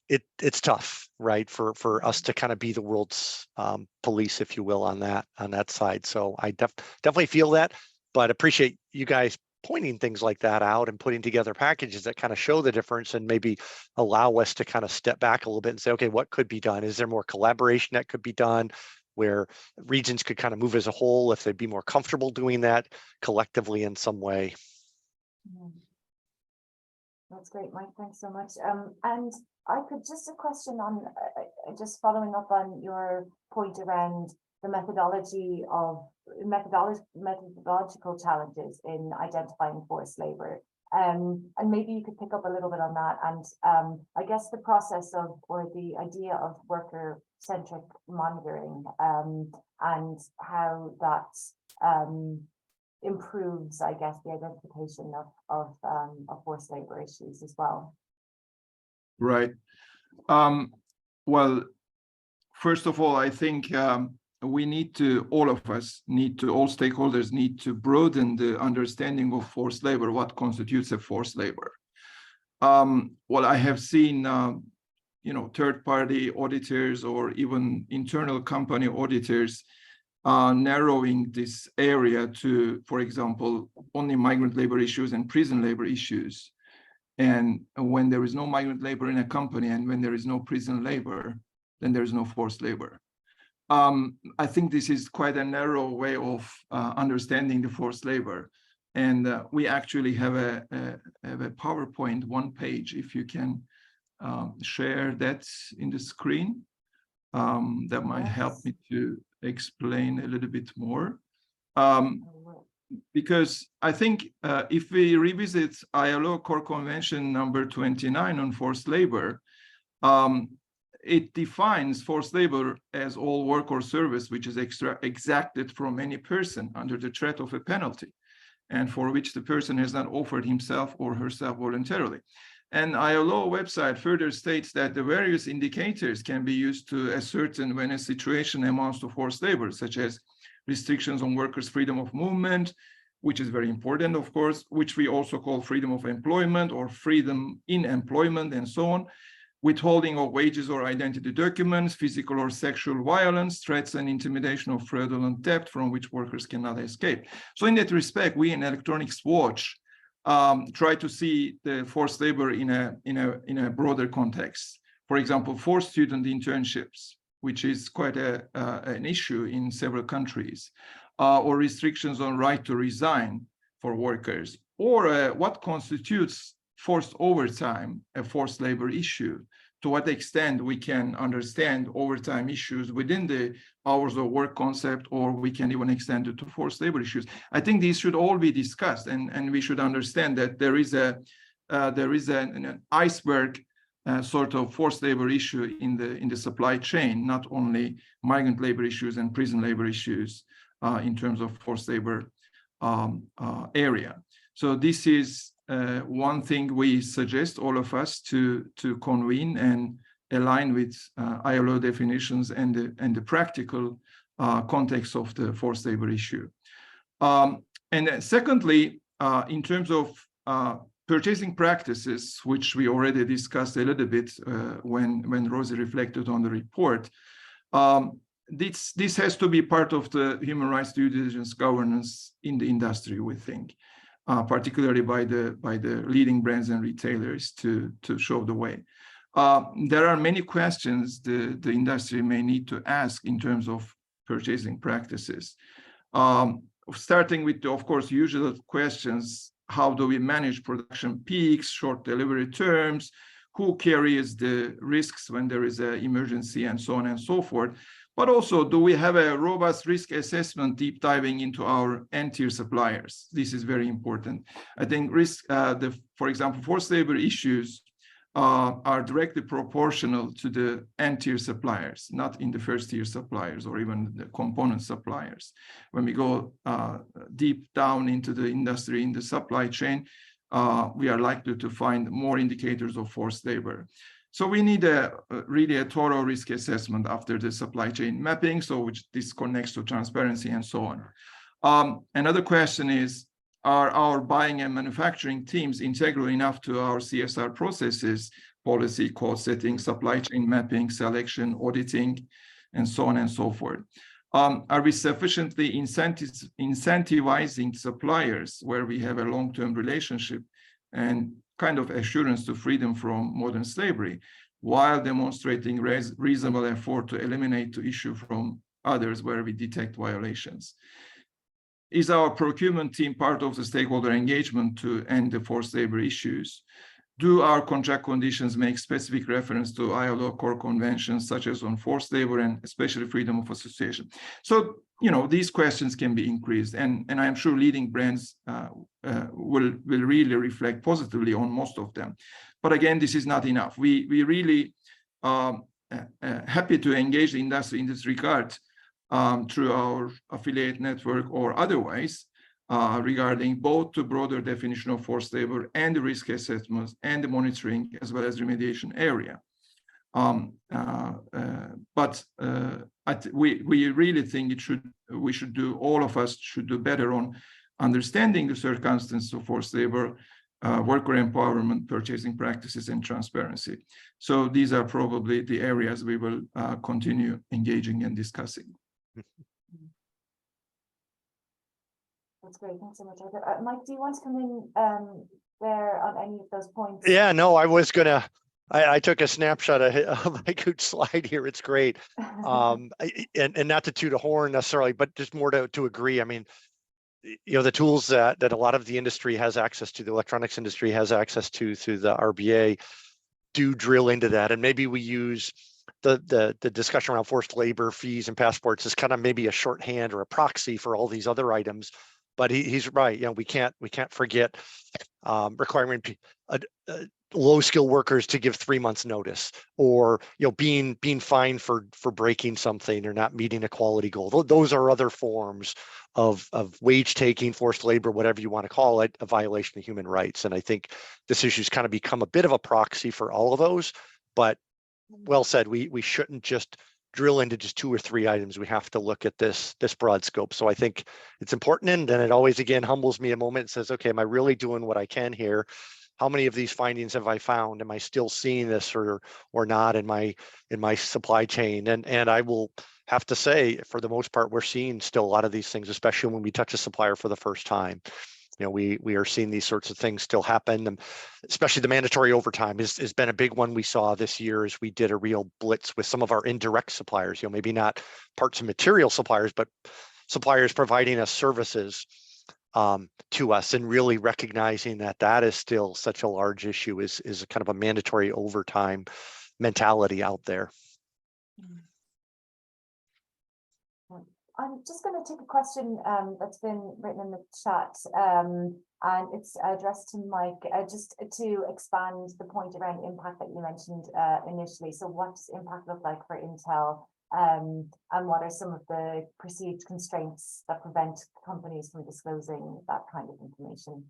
it's tough, right, for us to kind of be the world's police, if you will, on that side. So I definitely feel that, but appreciate you guys pointing things like that out and putting together packages that kind of show the difference and maybe allow us to kind of step back a little bit and say, okay, what could be done? Is there more collaboration that could be done where regions could kind of move as a whole if they'd be more comfortable doing that collectively in some way? That's great, Mike. Thanks so much. And I could just a question on just following up on your point around the methodological challenges in identifying forced labor. And maybe you could pick up a little bit on that. And I guess the process of, or the idea of worker-centric monitoring and how that improves, I guess, the identification of forced labor issues as well. Right. Well, first of all, I think we need to, all stakeholders need to broaden the understanding of forced labor, what constitutes a forced labor. Well, I have seen, third-party auditors or even internal company auditors narrowing this area to, for example, only migrant labor issues and prison labor issues. And when there is no migrant labor in a company and when there is no prison labor, then there is no forced labor. I think this is quite a narrow way of understanding the forced labor. And we actually have a PowerPoint, one page, if you can share that in the screen. That might help me to explain a little bit more. Because I think if we revisit ILO Core Convention number 29 on forced labor, it defines forced labor as all work or service which is exacted from any person under the threat of a penalty, and for which the person has not offered himself or herself voluntarily. And ILO website further states that the various indicators can be used to ascertain when a situation amounts to forced labor, such as restrictions on workers' freedom of movement, which is very important, of course, which we also call freedom of employment or freedom in employment and so on, withholding of wages or identity documents, physical or sexual violence, threats and intimidation of fraudulent debt from which workers cannot escape. So in that respect, we in Electronics Watch try to see the forced labor in a broader context. For example, forced student internships, which is quite an issue in several countries, or restrictions on right to resign for workers, or what constitutes forced overtime, a forced labor issue, to what extent we can understand overtime issues within the hours of work concept, or we can even extend it to forced labor issues. I think these should all be discussed, and we should understand that there is an iceberg sort of forced labor issue in the supply chain, not only migrant labor issues and prison labor issues in terms of forced labor area. So this is one thing we suggest all of us to convene and align with ILO definitions and the practical context of the forced labor issue. And secondly, in terms of purchasing practices, which we already discussed a little bit when Rosie reflected on the report, this has to be part of the human rights due diligence governance in the industry, we think. Particularly by the leading brands and retailers to show the way. There are many questions the industry may need to ask in terms of purchasing practices. Starting with the, of course, usual questions: how do we manage production peaks, short delivery terms, who carries the risks when there is an emergency, and so on and so forth. But also, do we have a robust risk assessment deep diving into our end-tier suppliers? This is very important. I think risk, for example, forced labor issues are directly proportional to the end-tier suppliers, not in the first-tier suppliers or even the component suppliers. When we go deep down into the industry, in the supply chain, we are likely to find more indicators of forced labor. So we need really a thorough risk assessment after the supply chain mapping, so which this connects to transparency and so on. Another question is, are our buying and manufacturing teams integral enough to our CSR processes, policy, cost setting, supply chain mapping, selection, auditing, and so on and so forth? Are we sufficiently incentivizing suppliers where we have a long-term relationship and kind of assurance to freedom from modern slavery, while demonstrating reasonable effort to eliminate the issue from others where we detect violations? Is our procurement team part of the stakeholder engagement to end the forced labor issues? do our contract conditions make specific reference to ILO core conventions, such as on forced labor and especially freedom of association? So, these questions can be increased, and I am sure leading brands will really reflect positively on most of them. But again, this is not enough. We really happy to engage the industry in this regard through our affiliate network or otherwise, regarding both the broader definition of forced labor and the risk assessments and the monitoring as well as remediation area. But we really think all of us should do better on understanding the circumstances of forced labor, worker empowerment, purchasing practices, and transparency. So these are probably the areas we will continue engaging and discussing. That's great. Thanks so much. Mike, do you want to come in there on any of those points? Yeah, no, I was gonna. I took a snapshot of my good slide here. It's great, and not to toot a horn necessarily, but just more to agree. I mean, the tools that a lot of the industry has access to, the electronics industry has access to through the RBA, do drill into that, and maybe we use the discussion around forced labor, fees, and passports as kind of maybe a shorthand or a proxy for all these other items. But he's right. We can't forget requiring low-skilled workers to give 3 months notice, or being fined for breaking something or not meeting a quality goal. Those are other forms of wage taking, forced labor, whatever you want to call it, a violation of human rights. And I think this issue's kind of become a bit of a proxy for all of those. But well said, we shouldn't just drill into just 2 or 3 items. We have to look at this broad scope. So I think it's important, and then it always again humbles me a moment and says, okay, am I really doing what I can here? How many of these findings have I found? Am I still seeing this or not in my supply chain? And I will have to say, for the most part, we're seeing still a lot of these things, especially when we touch a supplier for the first time. We are seeing these sorts of things still happen, especially the mandatory overtime has been a big one we saw this year as we did a real blitz with some of our indirect suppliers, maybe not parts and material suppliers, but suppliers providing us services to us, and really recognizing that is still such a large issue is kind of a mandatory overtime mentality out there. I'm just going to take a question that's been written in the chat, and it's addressed to Mike, just to expand the point around impact that you mentioned initially. So what does impact look like for Intel, and what are some of the perceived constraints that prevent companies from disclosing that kind of information?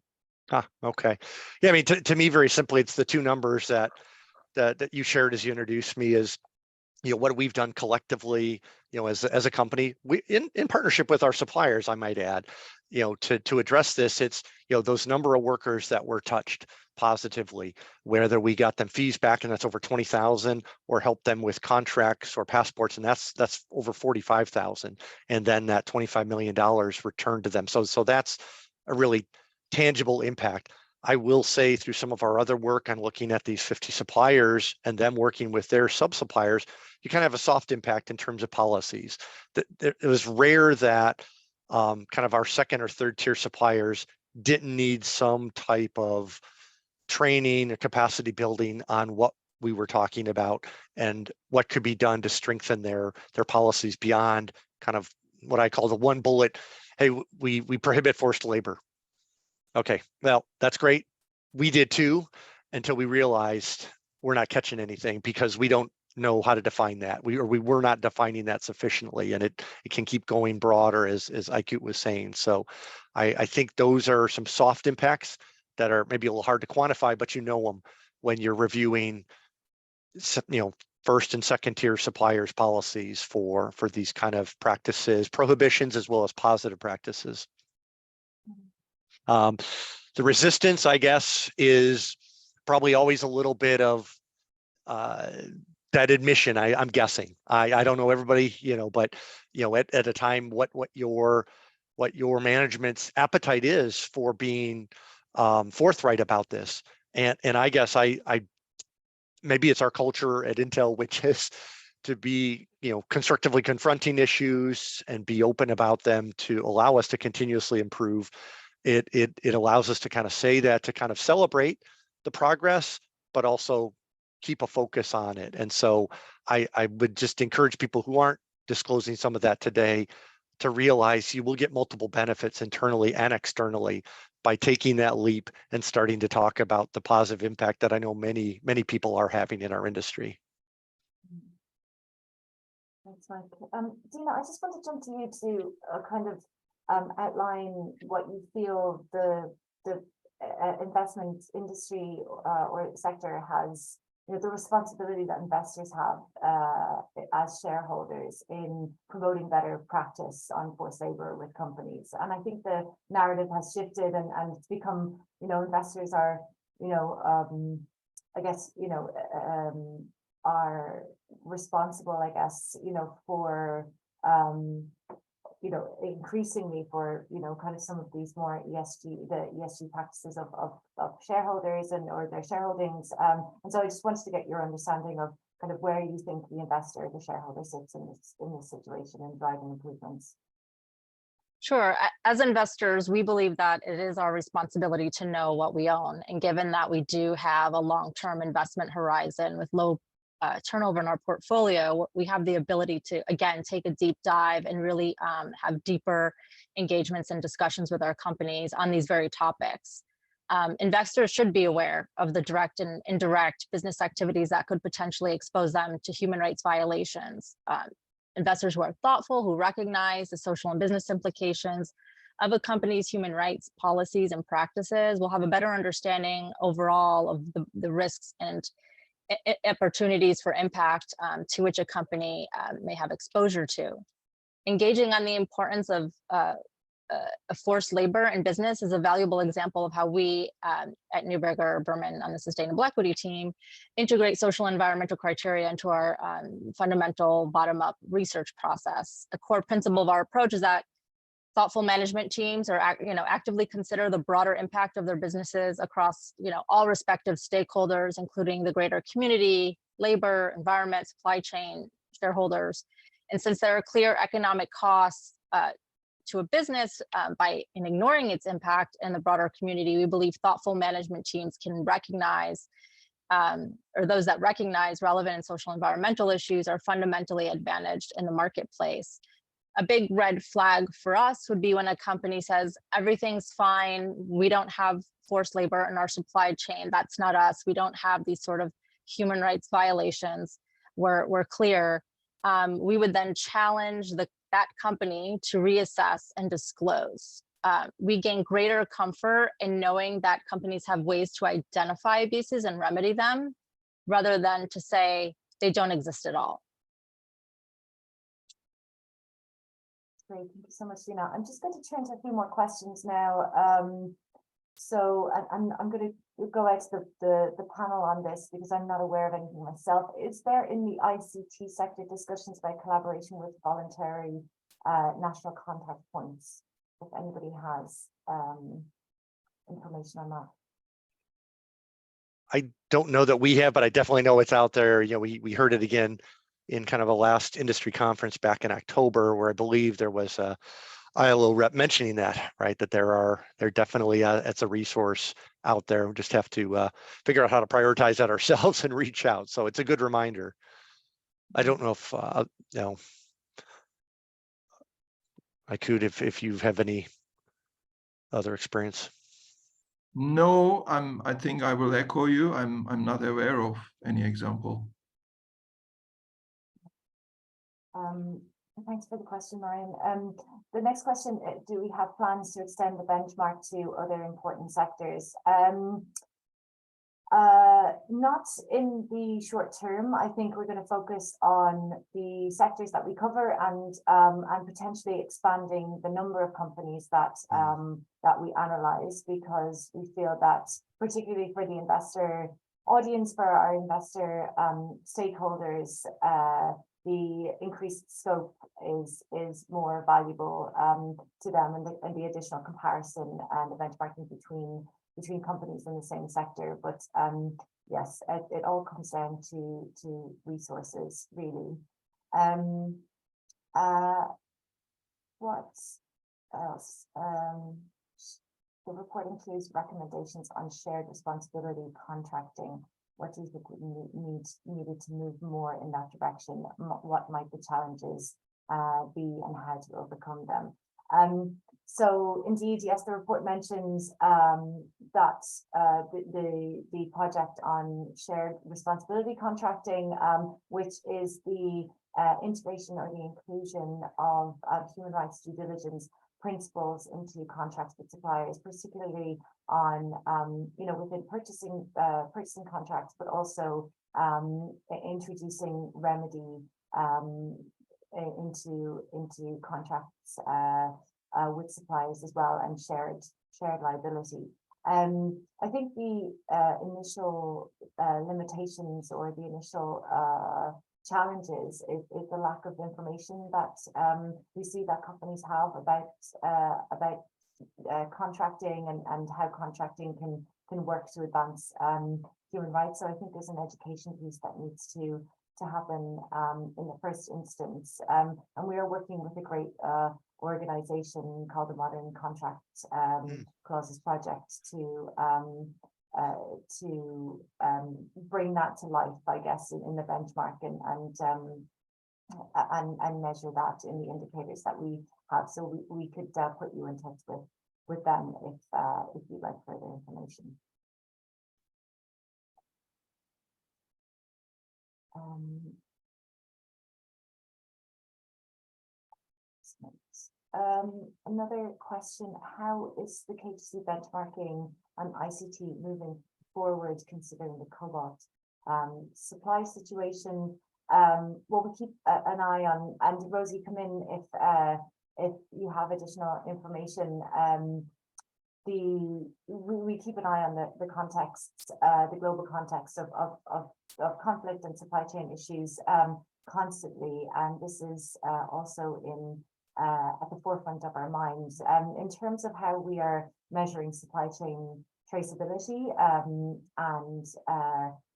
Okay. Yeah, I mean, to me, very simply, it's the 2 numbers that you shared as you introduced me is, what we've done collectively, as a company, we in partnership with our suppliers, I might add, to address this. It's, those number of workers that were touched positively, whether we got them fees back, and that's over 20,000, or helped them with contracts or passports, and that's over 45,000, and then that $25 million returned to them. So that's a really tangible impact. I will say, through some of our other work on looking at these 50 suppliers and them working with their sub-suppliers, you kind of have a soft impact in terms of policies. It was rare that kind of our second or third tier suppliers didn't need some type of training or capacity building on what we were talking about and what could be done to strengthen their policies beyond kind of what I call the one bullet. Hey, we prohibit forced labor. Okay, well, that's great. We did too, until we realized we're not catching anything because we don't know how to define that. We were not defining that sufficiently, and it can keep going broader, as Áine was saying. So I think those are some soft impacts that are maybe a little hard to quantify, but them when you're reviewing, first and second tier suppliers policies for these kind of practices, prohibitions, as well as positive practices. The resistance, I guess, is probably always a little bit of that admission. I'm guessing. I don't know everybody, but at a time, what your management's appetite is for being forthright about this, and I guess I maybe it's our culture at Intel, which is to be constructively confronting issues and be open about them to allow us to continuously improve. It allows us to kind of say that, to kind of celebrate the progress, but also keep a focus on it. And so I would just encourage people who aren't disclosing some of that today to realize you will get multiple benefits internally and externally by taking that leap and starting to talk about the positive impact that I know many people are having in our industry. Thanks, Mike. Dina, I just want to jump to you to kind of outline what you feel the investment industry or sector has, the responsibility that investors have as shareholders in promoting better practice on forced labor with companies. And I think the narrative has shifted and it's become, investors are, I guess, are responsible, I guess, for, increasingly for, kind of some of these more the ESG practices of shareholders or their shareholdings. And so I just wanted to get your understanding of kind of where you think the investor, the shareholder sits in this situation and driving improvements. Sure. As investors, we believe that it is our responsibility to know what we own. And given that we do have a long-term investment horizon with low turnover in our portfolio, we have the ability to, again, take a deep dive and really have deeper engagements and discussions with our companies on these very topics. Investors should be aware of the direct and indirect business activities that could potentially expose them to human rights violations. Investors who are thoughtful, who recognize the social and business implications of a company's human rights policies and practices will have a better understanding overall of the risks and opportunities for impact to which a company may have exposure to. Engaging on the importance of forced labor in business is a valuable example of how we at Neuberger Berman on the Sustainable Equity team integrate social and environmental criteria into our fundamental bottom-up research process. A core principle of our approach is that thoughtful management teams are actively consider the broader impact of their businesses across all respective stakeholders, including the greater community, labor, environment, supply chain, shareholders. And since there are clear economic costs to a business in ignoring its impact in the broader community, we believe thoughtful management teams can recognize, or those that recognize relevant and social environmental issues are fundamentally advantaged in the marketplace. A big red flag for us would be when a company says, everything's fine, we don't have forced labor in our supply chain, that's not us, we don't have these sort of human rights violations, we're clear. We would then challenge that company to reassess and disclose. We gain greater comfort in knowing that companies have ways to identify abuses and remedy them, rather than to say they don't exist at all. Great, thank you so much, Dina. I'm just going to turn to a few more questions now. So I'm going to go out to the panel on this because I'm not aware of anything myself. Is there in the ICT sector discussions about collaboration with voluntary national contact points? If anybody has information on that. I don't know that we have, but I definitely know it's out there. We heard it again in kind of a last industry conference back in October, where I believe there was a ILO rep mentioning that, right? That there definitely it's a resource out there. We just have to figure out how to prioritize that ourselves and reach out. So it's a good reminder. I don't know if I could, if you have any other experience. No, I think I will echo you. I'm not aware of any example. Thanks for the question, Marion. The next question, do we have plans to extend the benchmark to other important sectors? Not in the short term. I think we're going to focus on the sectors that we cover and potentially expanding the number of companies that we analyze, because we feel that particularly for the investor audience, for our investor stakeholders, the increased scope is more valuable to them, and the additional comparison and the benchmarking between companies in the same sector. But yes, it all comes down to resources, really. What else? The report includes recommendations on shared responsibility contracting. What do you think needed to move more in that direction? What might the challenges be and how to overcome them? So indeed, yes, the report mentions that the project on shared responsibility contracting, which is the integration or the inclusion of human rights due diligence principles into contracts with suppliers, particularly on within purchasing contracts, but also introducing remedy into contracts with suppliers as well, and shared liability. I think the initial limitations or the initial challenges is the lack of information that we see that companies have about contracting and how contracting can work to advance human rights. So I think there's an education piece that needs to happen in the first instance. And we are working with a great organization called the Modern Contract Clauses Project to bring that to life, I guess, in the benchmark and measure that in the indicators that we have. So we could put you in touch with them if you'd like further information. Another question: how is the K2C benchmarking on ICT moving forward, considering the cobalt supply situation? Well, we keep an eye on, and Rosie, come in if you have additional information. We keep an eye on the context, the global context of conflict and supply chain issues constantly, and this is also at the forefront of our minds. In terms of how we are measuring supply chain traceability and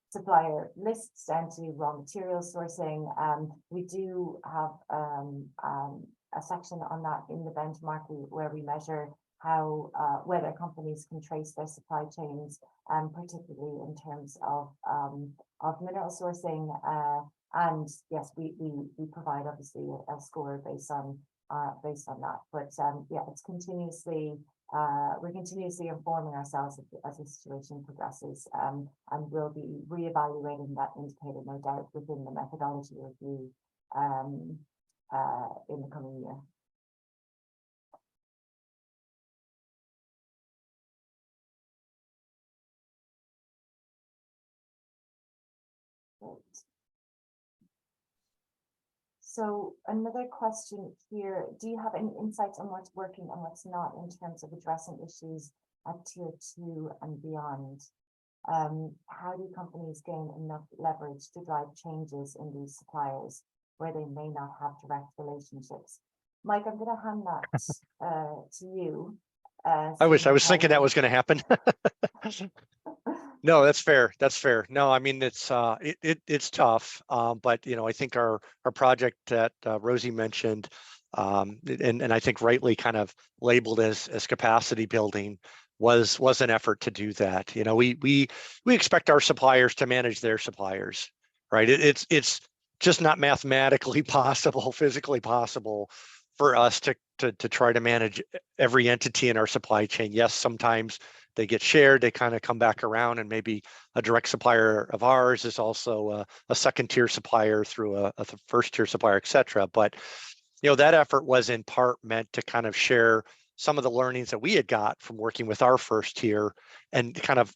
supplier lists down to raw material sourcing, we do have a section on that in the benchmark where we measure how whether companies can trace their supply chains, particularly in terms of mineral sourcing. And yes, we provide obviously a score based on that. But yeah, it's continuously we're continuously informing ourselves as the situation progresses, and we'll be reevaluating that indicator, no doubt, within the methodology review in the coming year. Great. So another question here: do you have any insights on what's working and what's not in terms of addressing issues at tier 2 and beyond? How do companies gain enough leverage to drive changes in these suppliers where they may not have direct relationships? Mike, I'm going to hand that to you. I was thinking that was going to happen. No, that's fair. That's fair. No, I mean, it's tough. But, I think our project that Rosie mentioned, and I think rightly kind of labeled as capacity building, was an effort to do that. We expect our suppliers to manage their suppliers, right? It's just not mathematically possible, physically possible for us to try to manage every entity in our supply chain. Yes, sometimes they get shared, they kind of come back around, and maybe a direct supplier of ours is also a second tier supplier through a first tier supplier, et cetera. But that effort was in part meant to kind of share some of the learnings that we had got from working with our first tier, and kind of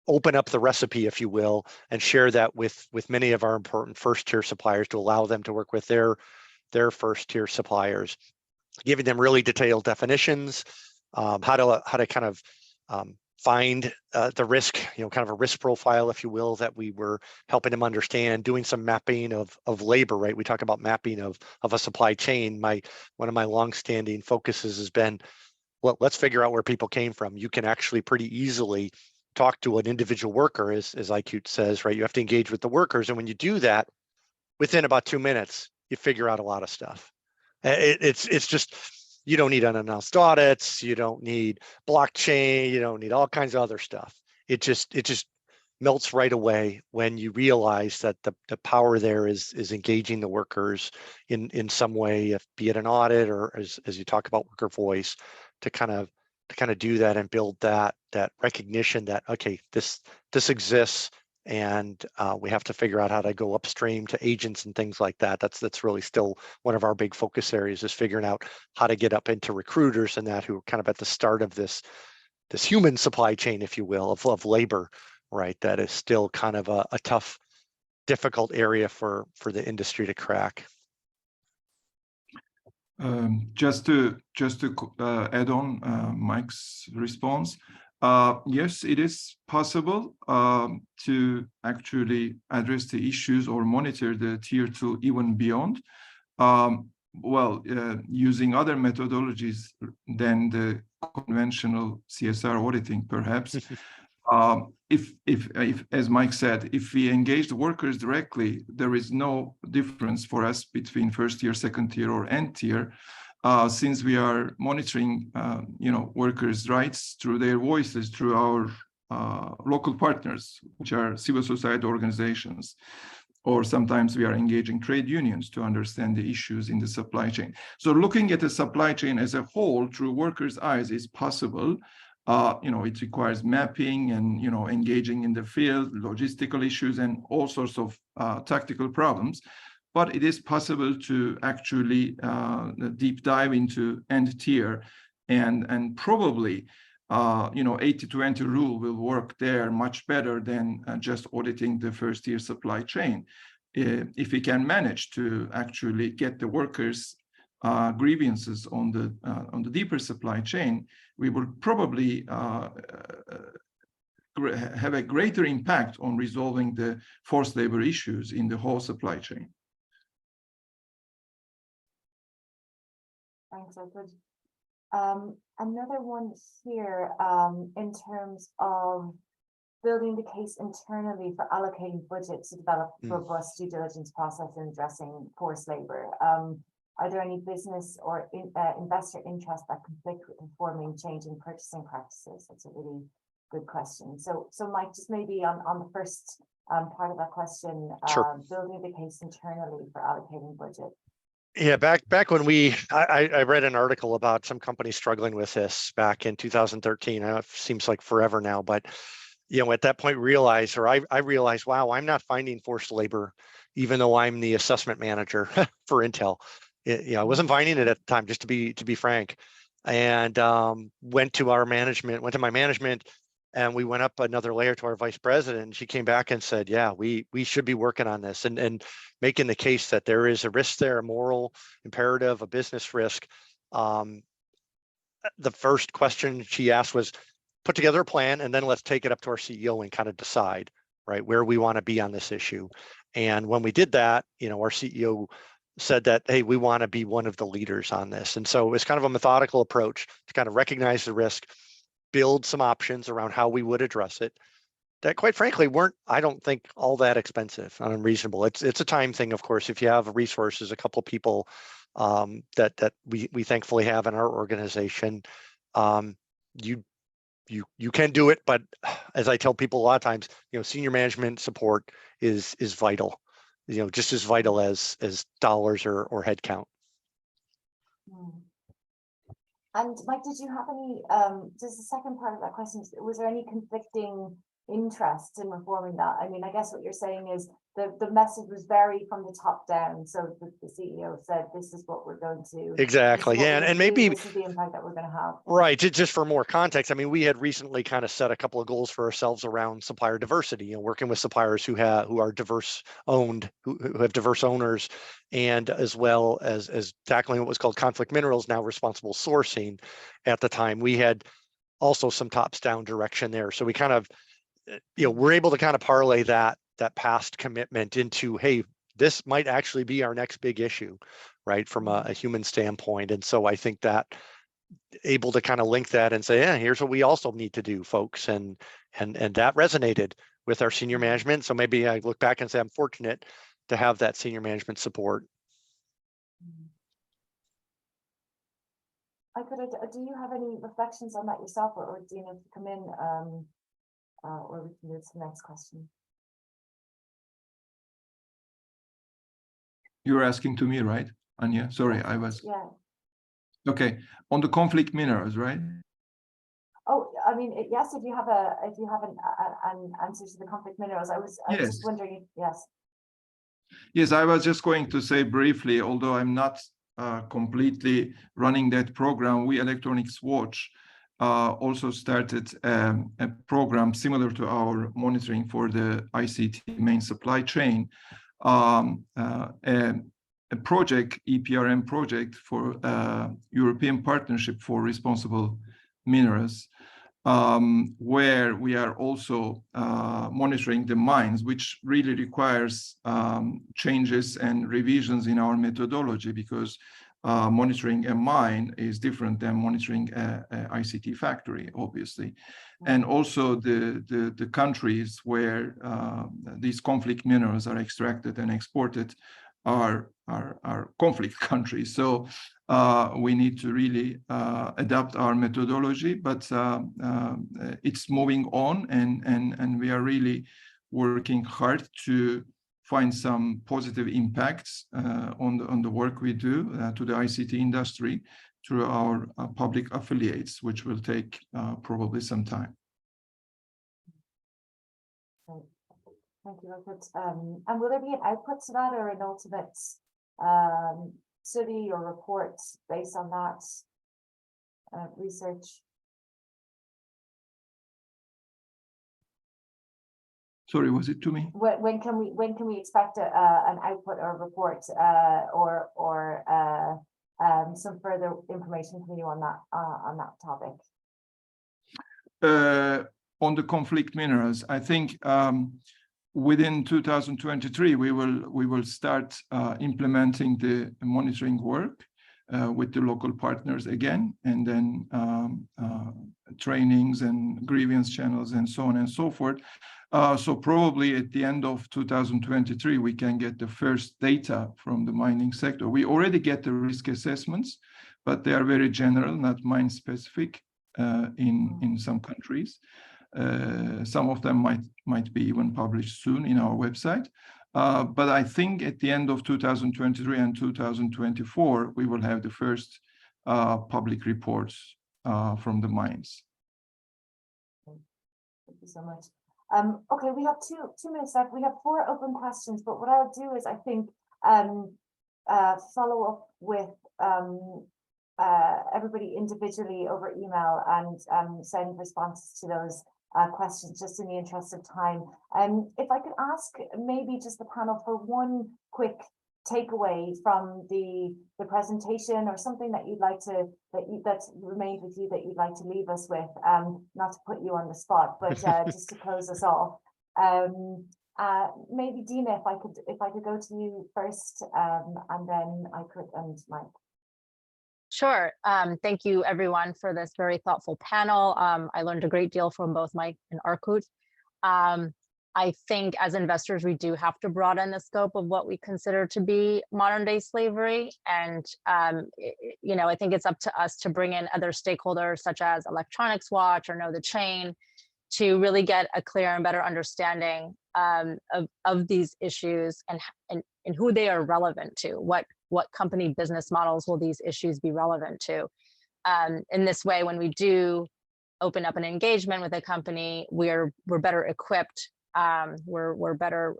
open up the recipe, if you will, and share that with many of our important first tier suppliers to allow them to work with their first tier suppliers, giving them really detailed definitions, how to kind of find the risk, kind of a risk profile, if you will, that we were helping them understand, doing some mapping of labor, right? We talk about mapping of a supply chain. One of my longstanding focuses has been, well, let's figure out where people came from. You can actually pretty easily talk to an individual worker, as ICUT says, right? You have to engage with the workers. And when you do that, within about 2 minutes, you figure out a lot of stuff. It's just, you don't need unannounced audits, you don't need blockchain, you don't need all kinds of other stuff. It just melts right away when you realize that the power there is engaging the workers in some way, if be it an audit or as you talk about worker voice, to kind of do that and build that recognition that, okay, this exists, and we have to figure out how to go upstream to agents and things like that. That's really still one of our big focus areas, is figuring out how to get up into recruiters and that, who are kind of at the start of this human supply chain, if you will, of labor, right? That is still kind of a tough, difficult area for the industry to crack. Just to add on Mike's response, yes, it is possible to actually address the issues or monitor the tier 2 even beyond. Using other methodologies than the conventional CSR auditing, perhaps. If as Mike said, if we engage the workers directly, there is no difference for us between first tier, second tier, or end tier, since we are monitoring, workers' rights through their voices, through our local partners, which are civil society organizations, or sometimes we are engaging trade unions to understand the issues in the supply chain. So looking at the supply chain as a whole through workers' eyes is possible. It requires mapping and, engaging in the field, logistical issues, and all sorts of tactical problems. But it is possible to actually deep dive into end tier, and probably, 80-20 rule will work there much better than just auditing the first tier supply chain. If we can manage to actually get the workers' grievances on the deeper supply chain, we will probably have a greater impact on resolving the forced labor issues in the whole supply chain. Thanks, Edward. Another one here, in terms of building the case internally for allocating budget to develop robust due diligence process in addressing forced labor. Are there any business or investor interests that conflict with informing changing purchasing practices? That's a really good question. So Mike, just maybe on the first part of that question, Sure. building the case internally for allocating budget. Yeah, back when I read an article about some companies struggling with this back in 2013. I know it seems like forever now, but at that point I realized, wow, I'm not finding forced labor, even though I'm the assessment manager for Intel. I wasn't finding it at the time, just to be frank. And went to my management, and we went up another layer to our vice president, and she came back and said, yeah, we should be working on this and making the case that there is a risk there, a moral imperative, a business risk. The first question she asked was, put together a plan, and then let's take it up to our CEO and kind of decide, right, where we want to be on this issue. And when we did that, our CEO said that, hey, we want to be one of the leaders on this. And so it's kind of a methodical approach to kind of recognize the risk, build some options around how we would address it, that quite frankly weren't, I don't think, all that expensive and unreasonable. It's a time thing, of course. If you have resources, a couple of people that we thankfully have in our organization, you can do it. But as I tell people a lot of times, senior management support is vital, just as vital as dollars or headcount. And Mike, did you have any, just the second part of that question, was there any conflicting interests in reforming that? I mean, I guess what you're saying is the message was very from the top down. So the CEO said, this is what we're going to. Exactly. Yeah. And maybe this is the impact that we're going to have. Right. Just for more context, I mean, we had recently kind of set a couple of goals for ourselves around supplier diversity, working with suppliers who are diverse owned, who have diverse owners, and as well as tackling what was called conflict minerals, now responsible sourcing. At the time, we had also some tops down direction there. So we kind of, we're able to kind of parlay that past commitment into, hey, this might actually be our next big issue, right, from a human standpoint. And so I think that able to kind of link that and say, yeah, here's what we also need to do, folks. And that resonated with our senior management. So maybe I look back and say, I'm fortunate to have that senior management support. do you have any reflections on that yourself, or Dina, if you come in, or we can move to the next question. You're asking to me, right, Áine? Sorry, I was. Yeah. Okay, on the conflict minerals, right? Oh, I mean, yes. If you have an answer to the conflict minerals, I was just wondering. If, yes. Yes, I was just going to say briefly, although I'm not completely running that program, we Electronics Watch also started a program similar to our monitoring for the ICT main supply chain, a project, EPRM project for European Partnership for Responsible Minerals, where we are also monitoring the mines, which really requires changes and revisions in our methodology, because monitoring a mine is different than monitoring a ICT factory, obviously. And also the countries where these conflict minerals are extracted and exported are conflict countries. So we need to really adapt our methodology, but it's moving on, and we are really working hard to find some positive impacts on the work we do to the ICT industry through our public affiliates, which will take probably some time. Thank you, Robert. And will there be an output to that, or an ultimate study or report based on that research? Sorry, was it to me? When can we expect an output or report or some further information from you on that topic? On the conflict minerals, I think within 2023 we will start implementing the monitoring work with the local partners again, and then trainings and grievance channels and so on and so forth. So probably at the end of 2023, we can get the first data from the mining sector. We already get the risk assessments, but they are very general, not mine specific in some countries. Some of them might be even published soon in our website. But I think at the end of 2023 and 2024, we will have the first public reports from the mines. Thank you so much. Okay, we have two minutes left. We have 4 open questions, but what I'll do is I think follow up with everybody individually over email and send responses to those questions, just in the interest of time. If I could ask maybe just the panel for one quick takeaway from the presentation, or something that you'd like to that's remained with you that you'd like to leave us with, not to put you on the spot, but just to close us off. Maybe Dina, if I could go to you first, and then I could end Mike. Sure. Thank you, everyone, for this very thoughtful panel. I learned a great deal from both Mike and Arkut. I think as investors, we do have to broaden the scope of what we consider to be modern day slavery. And, you know, I think it's up to us to bring in other stakeholders such as Electronics Watch or KnowTheChain to really get a clear and better understanding of these issues and who they are relevant to. What company business models will these issues be relevant to? In this way, when we do open up an engagement with a company, we're better equipped. We're better.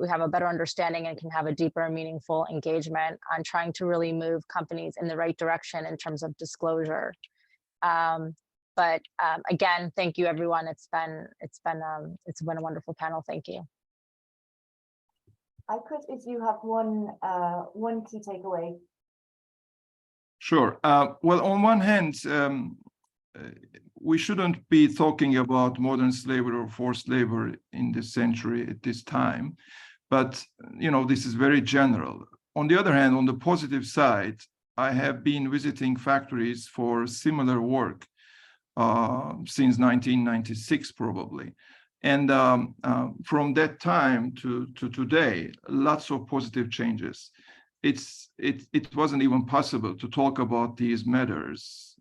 We have a better understanding and can have a deeper, meaningful engagement on trying to really move companies in the right direction in terms of disclosure. But again, thank you, everyone. It's been a wonderful panel. Thank you. I could, if you have one key takeaway. Sure. Well, on one hand, we shouldn't be talking about modern slavery or forced labor in this century at this time, but you know, this is very general. On the other hand, on the positive side, I have been visiting factories for similar work since 1996, probably. And from that time to today, lots of positive changes. it wasn't even possible to talk about these matters,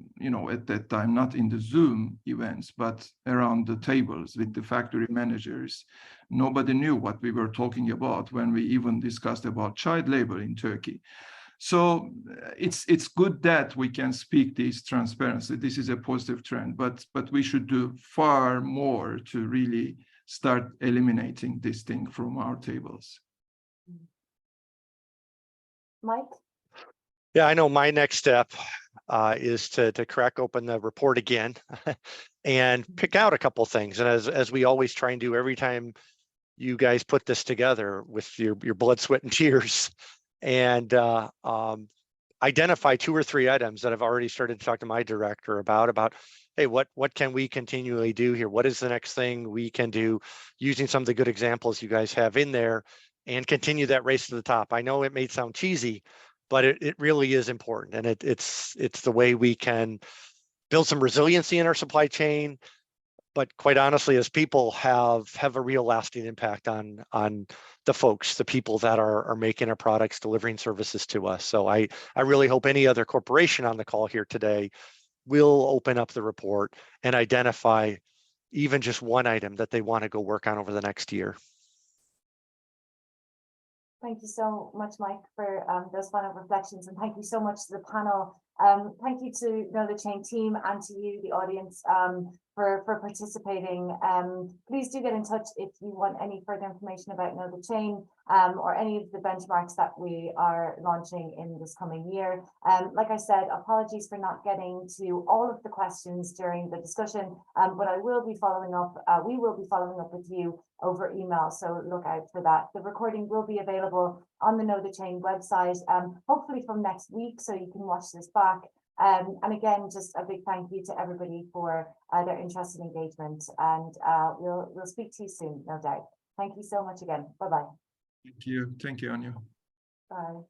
at that time, not in the Zoom events, but around the tables with the factory managers. Nobody knew what we were talking about when we even discussed about child labor in Turkey. So it's good that we can speak this transparency. This is a positive trend, but we should do far more to really start eliminating this thing from our tables. Mike? Yeah, I know my next step is to crack open the report again and pick out a couple things. And as we always try and do every time you guys put this together with your blood, sweat, and tears, and identify 2 or 3 items that I've already started to talk to my director about, hey, what can we continually do here? What is the next thing we can do using some of the good examples you guys have in there, and continue that race to the top? I know it may sound cheesy, but it really is important. And it's the way we can build some resiliency in our supply chain, but quite honestly, as people have a real lasting impact on the folks, the people that are making our products, delivering services to us. So I really hope any other corporation on the call here today will open up the report and identify even just one item that they want to go work on over the next year. Thank you so much, Mike, for those final reflections, and thank you so much to the panel. Thank you to KnowTheChain team and to you, the audience, for participating. Please do get in touch if you want any further information about KnowTheChain or any of the benchmarks that we are launching in this coming year. Like I said, apologies for not getting to all of the questions during the discussion, but I will be following up. We will be following up with you over email, so look out for that. The recording will be available on the KnowTheChain website, hopefully from next week, so you can watch this back. And again, just a big thank you to everybody for their interest and engagement, and we'll speak to you soon, no doubt. Thank you so much again. Bye-bye. Thank you, Áine. Bye.